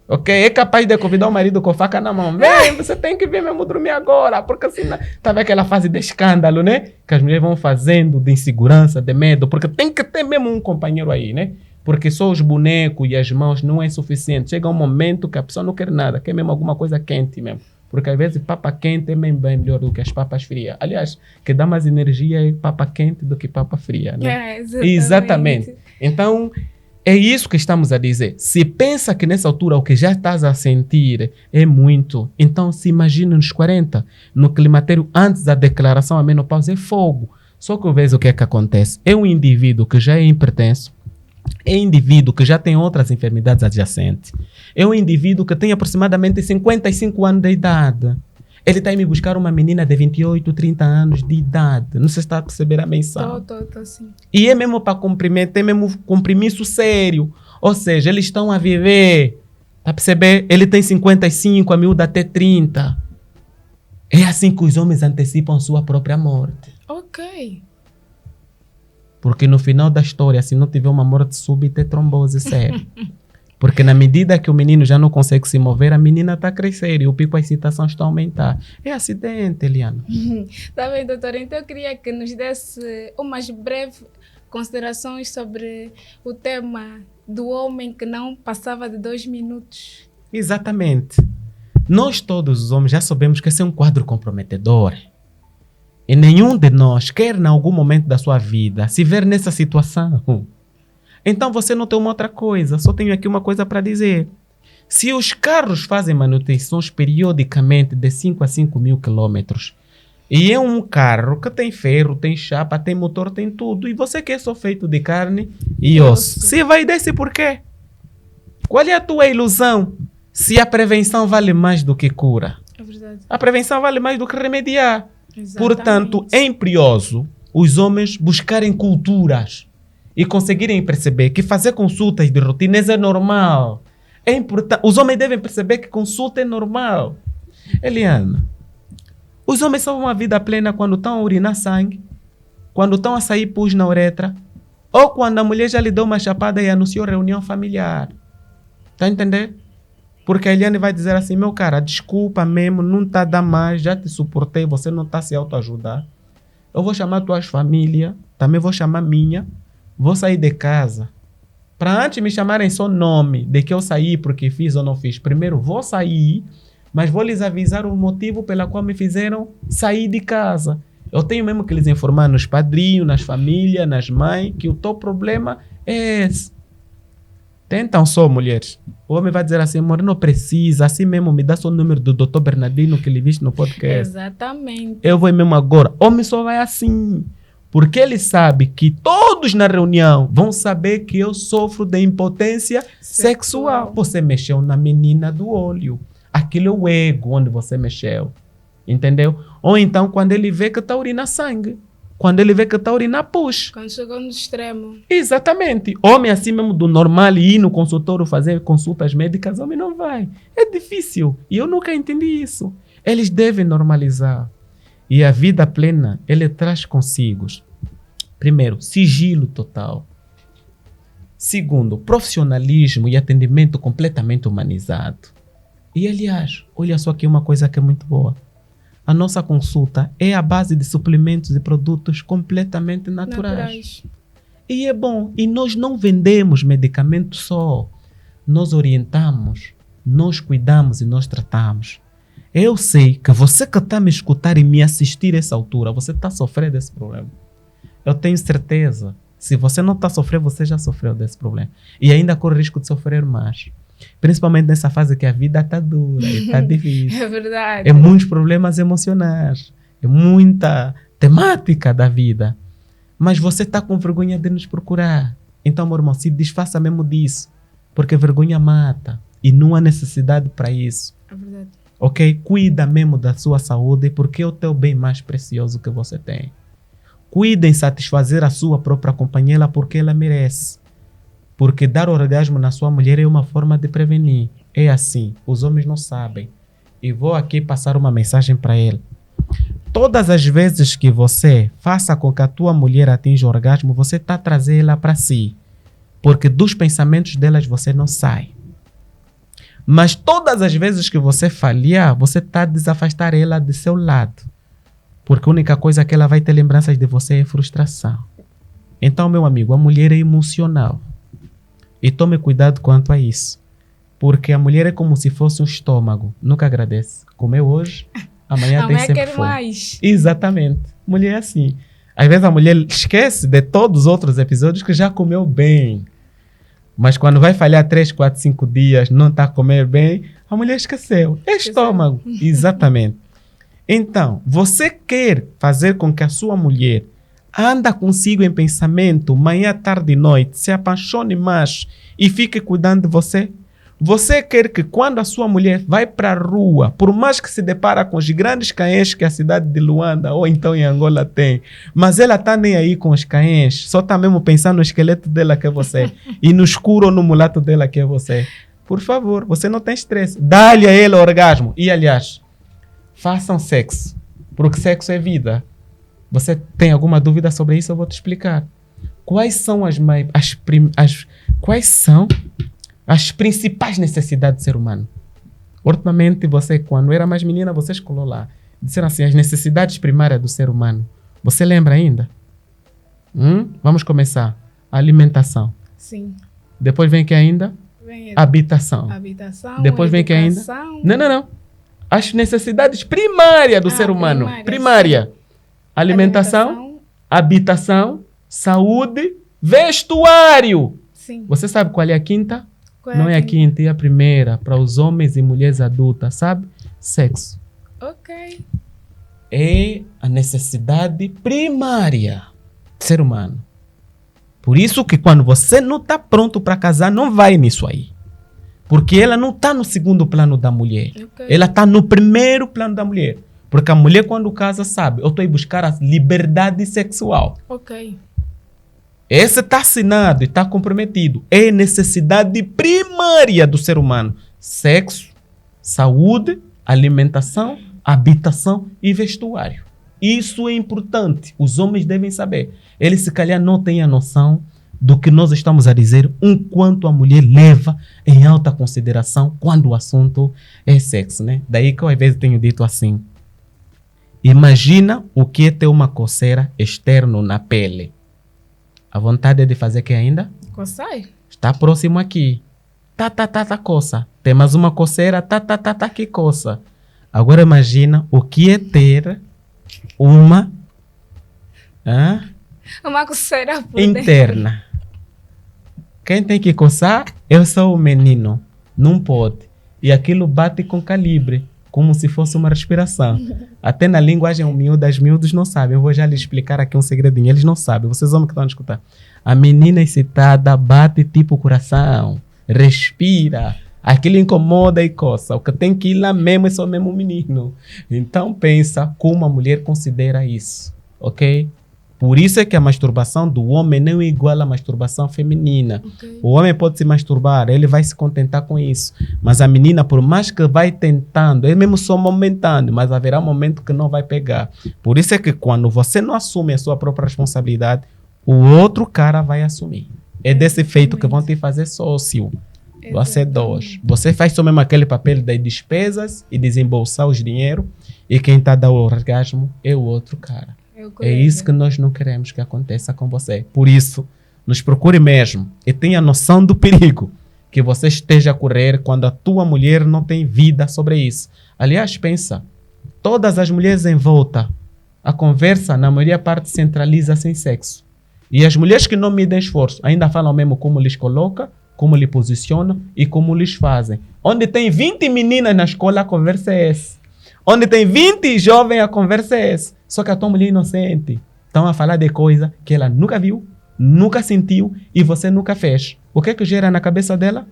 Ok? É capaz de convidar o marido com faca na mão. Vem, você tem que vir mesmo dormir agora. Porque assim, tá vendo aquela fase de escândalo, né? Que as mulheres vão fazendo de insegurança, de medo. Porque tem que ter mesmo um companheiro aí, né? Porque só os bonecos e as mãos não é suficiente. Chega um momento que a pessoa não quer nada. Quer mesmo alguma coisa quente mesmo. Porque às vezes papa quente é bem melhor do que as papas frias. Aliás, que dá mais energia é papa quente do que papa fria, né? Exatamente. Então... é isso que estamos a dizer. Se pensa que nessa altura o que já estás a sentir é muito, então se imagina nos 40, no climatério antes da declaração a menopausa é fogo. Só que eu vejo o que é que acontece. É um indivíduo que já é hipertenso, é um indivíduo que já tem outras enfermidades adjacentes, é um indivíduo que tem aproximadamente 55 anos de idade. Ele está a me buscar uma menina de 28, 30 anos de idade. Não se está a perceber a menção. Tô, sim. E é mesmo para comprimir, tem mesmo compromisso sério. Ou seja, eles estão a viver. Está a perceber? Ele tem 55, a miúda até 30. É assim que os homens antecipam sua própria morte. Ok. Porque no final da história, se não tiver uma morte súbita, é trombose séria. Porque na medida que o menino já não consegue se mover, a menina está a crescer e o pico de excitação está a aumentar. É acidente, Eliana. Tá bem, doutora. Então eu queria que nos desse umas breves considerações sobre o tema do homem que não passava de 2 minutos. Exatamente. Nós todos os homens já sabemos que esse é um quadro comprometedor. E nenhum de nós quer, em algum momento da sua vida, se ver nessa situação. Então você não tem uma outra coisa, só tenho aqui uma coisa para dizer. Se os carros fazem manutenções periodicamente de 5 a 5 mil quilômetros, e é um carro que tem ferro, tem chapa, tem motor, tem tudo, e você que é só feito de carne e osso, se vai desse por quê? Qual é a tua ilusão? Se a prevenção vale mais do que cura. É verdade. A prevenção vale mais do que remediar. Exatamente. Portanto, é imperioso os homens buscarem culturas e conseguirem perceber que fazer consultas de rotinas é normal. É importante. Os homens devem perceber que consulta é normal. Eliana, os homens são uma vida plena quando estão a urinar sangue, quando estão a sair pus na uretra, ou quando a mulher já lhe deu uma chapada e anunciou reunião familiar. Tá entendendo? Porque a Eliane vai dizer assim, meu cara, desculpa mesmo, não está a dar mais, já te suportei, você não está a se autoajudar. Eu vou chamar tuas famílias, também vou chamar minha. Vou sair de casa. Para antes me chamarem só nome de que eu saí porque fiz ou não fiz. Primeiro vou sair, mas vou lhes avisar o motivo pela qual me fizeram sair de casa. Eu tenho mesmo que lhes informar nos padrinhos, nas famílias, nas mães, que o teu problema é esse. Tentam só, mulheres. O homem vai dizer assim, amor, não precisa, assim mesmo, me dá só o número do Dr. Bernardino que ele viste no podcast. Exatamente. Eu vou mesmo agora. Homem só vai assim. Porque ele sabe que todos na reunião vão saber que eu sofro de impotência sexual. Você mexeu na menina do olho. Aquilo é o ego onde você mexeu. Entendeu? Ou então quando ele vê que está urinando sangue. Quando ele vê que está a urinar, puxa. Quando chegou no extremo. Exatamente. Homem assim mesmo do normal ir no consultório fazer consultas médicas, homem não vai. É difícil. E eu nunca entendi isso. Eles devem normalizar. E a vida plena, ele traz consigo, primeiro, sigilo total. Segundo, profissionalismo e atendimento completamente humanizado. E, aliás, olha só aqui uma coisa que é muito boa. A nossa consulta é a base de suplementos e produtos completamente naturais. E é bom. E nós não vendemos medicamentos só. Nós orientamos, nós cuidamos e nós tratamos. Eu sei que você que está me escutar e me assistir a essa altura, você está sofrendo desse problema. Eu tenho certeza. Se você não está sofrendo, você já sofreu desse problema. E ainda corre risco de sofrer mais. Principalmente nessa fase que a vida está dura e está difícil. É verdade. É muitos problemas emocionais. É muita temática da vida. Mas você está com vergonha de nos procurar. Então, meu irmão, se desfaça mesmo disso. Porque vergonha mata. E não há necessidade para isso. É verdade. Ok? Cuida mesmo da sua saúde, porque é o teu bem mais precioso que você tem. Cuida em satisfazer a sua própria companheira, porque ela merece. Porque dar orgasmo na sua mulher é uma forma de prevenir. É assim, os homens não sabem. E vou aqui passar uma mensagem para ele. Todas as vezes que você faça com que a tua mulher atinja o orgasmo, você está trazendo ela para si. Porque dos pensamentos delas você não sai. Mas todas as vezes que você falhar, você está a desafastar ela do seu lado. Porque a única coisa que ela vai ter lembranças de você é frustração. Então, meu amigo, a mulher é emocional. E tome cuidado quanto a isso. Porque a mulher é como se fosse um estômago. Nunca agradece. Comeu hoje, amanhã tem sempre fome. Mais. Exatamente. Mulher é assim. Às vezes a mulher esquece de todos os outros episódios que já comeu bem. Mas quando vai falhar 3, 4, 5 dias, não está a comer bem, a mulher esqueceu. É estômago. Exatamente. Então, você quer fazer com que a sua mulher anda consigo em pensamento, manhã, tarde e noite, se apaixone mais e fique cuidando de você? Você quer que quando a sua mulher vai para a rua, por mais que se depara com os grandes cães que a cidade de Luanda ou então em Angola tem, mas ela está nem aí com os cães, só está mesmo pensando no esqueleto dela que é você e no escuro ou no mulato dela que é você. Por favor, você não tem estresse. Dá-lhe a ele o orgasmo. E, aliás, façam sexo, porque sexo é vida. Você tem alguma dúvida sobre isso? Eu vou te explicar. Quais são as principais necessidades do ser humano? Ultimamente, você, quando era mais menina, você escolheu lá. Disseram assim, as necessidades primárias do ser humano. Você lembra ainda? Vamos começar. Alimentação. Sim. Depois vem que ainda? Habitação. Depois vem que ainda? Não. As necessidades primárias do ser humano. Primária. Alimentação, habitação, saúde, vestuário. Sim. Você sabe qual é a quinta? Não é a quinta, é a primeira. Para os homens e mulheres adultas, sabe? Sexo. Ok. É a necessidade primária do ser humano. Por isso que quando você não está pronto para casar, não vai nisso aí. Porque ela não está no segundo plano da mulher. Okay. Ela está no primeiro plano da mulher. Porque a mulher, quando casa, sabe, eu estou a buscar a liberdade sexual. Ok. Esse está assinado e está comprometido. É necessidade primária do ser humano. Sexo, saúde, alimentação, habitação e vestuário. Isso é importante. Os homens devem saber. Eles, se calhar, não têm a noção do que nós estamos a dizer, quanto a mulher leva em alta consideração quando o assunto é sexo, né? Daí que eu às vezes tenho dito assim, imagina o que é ter uma coceira externa na pele. A vontade é de fazer que ainda? Coçar. Está próximo aqui. Tá, coça. Tem mais uma coceira, tá, que coça. Agora imagina o que é ter uma coceira interna. Quem tem que coçar? Eu sou o menino. Não pode. E aquilo bate com calibre, como se fosse uma respiração. Até na linguagem miúda, as miúdos não sabem. Eu vou já lhe explicar aqui um segredinho. Eles não sabem. Vocês homens que estão a escutar. A menina excitada bate tipo coração. Respira. Aquilo incomoda e coça. O que tem que ir lá mesmo é só mesmo o menino. Então pensa como a mulher considera isso. Ok? Por isso é que a masturbação do homem não é igual à masturbação feminina. Ok. O homem pode se masturbar, ele vai se contentar com isso. Mas a menina, por mais que vai tentando, é mesmo só momentâneo, mas haverá um momento que não vai pegar. Por isso é que quando você não assume a sua própria responsabilidade, o outro cara vai assumir. É desse feito que vão te fazer sócio. Você é dois. Você faz só mesmo aquele papel das despesas e desembolsar os dinheiro, e quem está dando o orgasmo é o outro cara. É isso que nós não queremos que aconteça com você. Por isso, nos procure mesmo e tenha noção do perigo que você esteja a correr quando a tua mulher não tem vida sobre isso. Aliás, pensa, todas as mulheres em volta, a conversa, na maioria parte, centraliza-se em sexo. E as mulheres que não medem esforço ainda falam mesmo como lhes coloca, como lhe posiciona e como lhes fazem. Onde tem 20 meninas na escola, a conversa é essa. Onde tem 20 jovens, a conversa é essa. Só que a tua mulher inocente estão a falar de coisa que ela nunca viu, nunca sentiu e você nunca fez. O que é que gera na cabeça dela?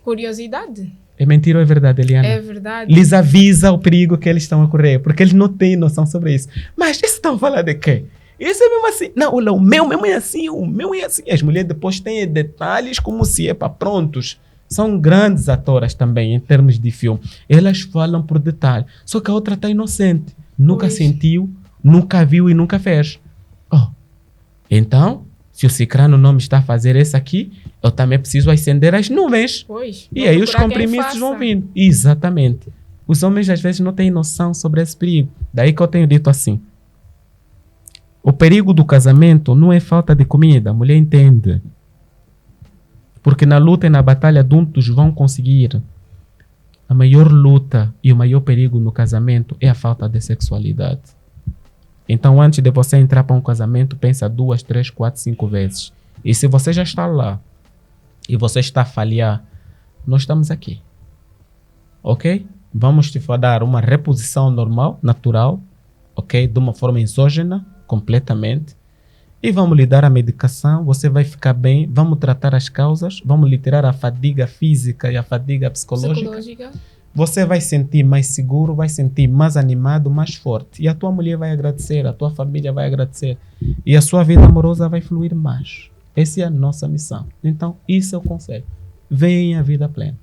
Curiosidade. É mentira ou é verdade, Eliana? É verdade. Lhes avisa o perigo que eles estão a correr, porque eles não têm noção sobre isso. Mas isso estão a falar de quê? Isso é mesmo assim. Não, olha, o meu mesmo é assim, o meu é assim. As mulheres depois têm detalhes como se é para prontos. São grandes atoras também, em termos de filme. Elas falam por detalhe. Só que a outra está inocente. Nunca sentiu, nunca viu e nunca fez. Oh. Então, se o Cicrano não me está a fazer isso aqui, eu também preciso acender as nuvens. Pois. E aí os compromissos vão vindo. Exatamente. Os homens às vezes não têm noção sobre esse perigo. Daí que eu tenho dito assim. O perigo do casamento não é falta de comida. A mulher entende. Porque na luta e na batalha juntos vão conseguir. A maior luta e o maior perigo no casamento é a falta de sexualidade. Então, antes de você entrar para um casamento, pensa 2, 3, 4, 5 vezes. E se você já está lá e você está a falhar, nós estamos aqui. Ok? Vamos te dar uma reposição normal, natural, ok? De uma forma exógena, completamente. E vamos lhe dar a medicação, você vai ficar bem, vamos tratar as causas, vamos lhe tirar a fadiga física e a fadiga psicológica. Você vai sentir mais seguro, vai sentir mais animado, mais forte. E a tua mulher vai agradecer, a tua família vai agradecer. E a sua vida amorosa vai fluir mais. Essa é a nossa missão. Então, isso é o conselho. Venha a vida plena.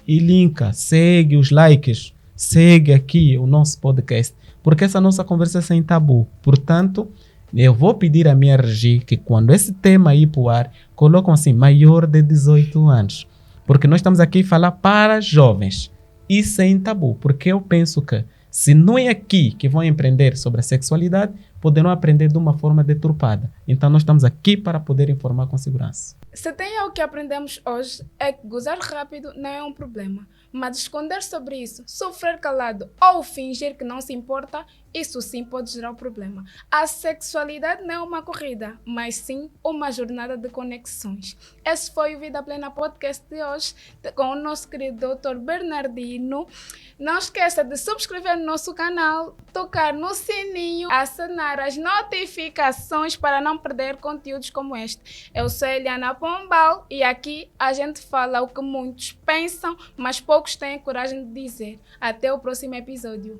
E linka, segue os likes, segue aqui o nosso podcast. Porque essa nossa conversa é sem tabu. Portanto, eu vou pedir à minha regi que quando esse tema ir para o ar, colocam assim, maior de 18 anos. Porque nós estamos aqui a falar para jovens. E sem tabu. Porque eu penso que se não é aqui que vão aprender sobre a sexualidade, poderão aprender de uma forma deturpada. Então nós estamos aqui para poder informar com segurança. Se tem algo que aprendemos hoje é que gozar rápido não é um problema. Mas esconder sobre isso, sofrer calado ou fingir que não se importa, isso sim pode gerar um problema. A sexualidade não é uma corrida, mas sim uma jornada de conexões. Esse foi o Vida Plena Podcast de hoje, com o nosso querido Dr. Bernardino. Não esqueça de subscrever no nosso canal, tocar no sininho, acionar as notificações para não perder conteúdos como este. Eu sou Eliana Pombal e aqui a gente fala o que muitos pensam, mas poucos têm coragem de dizer. Até o próximo episódio.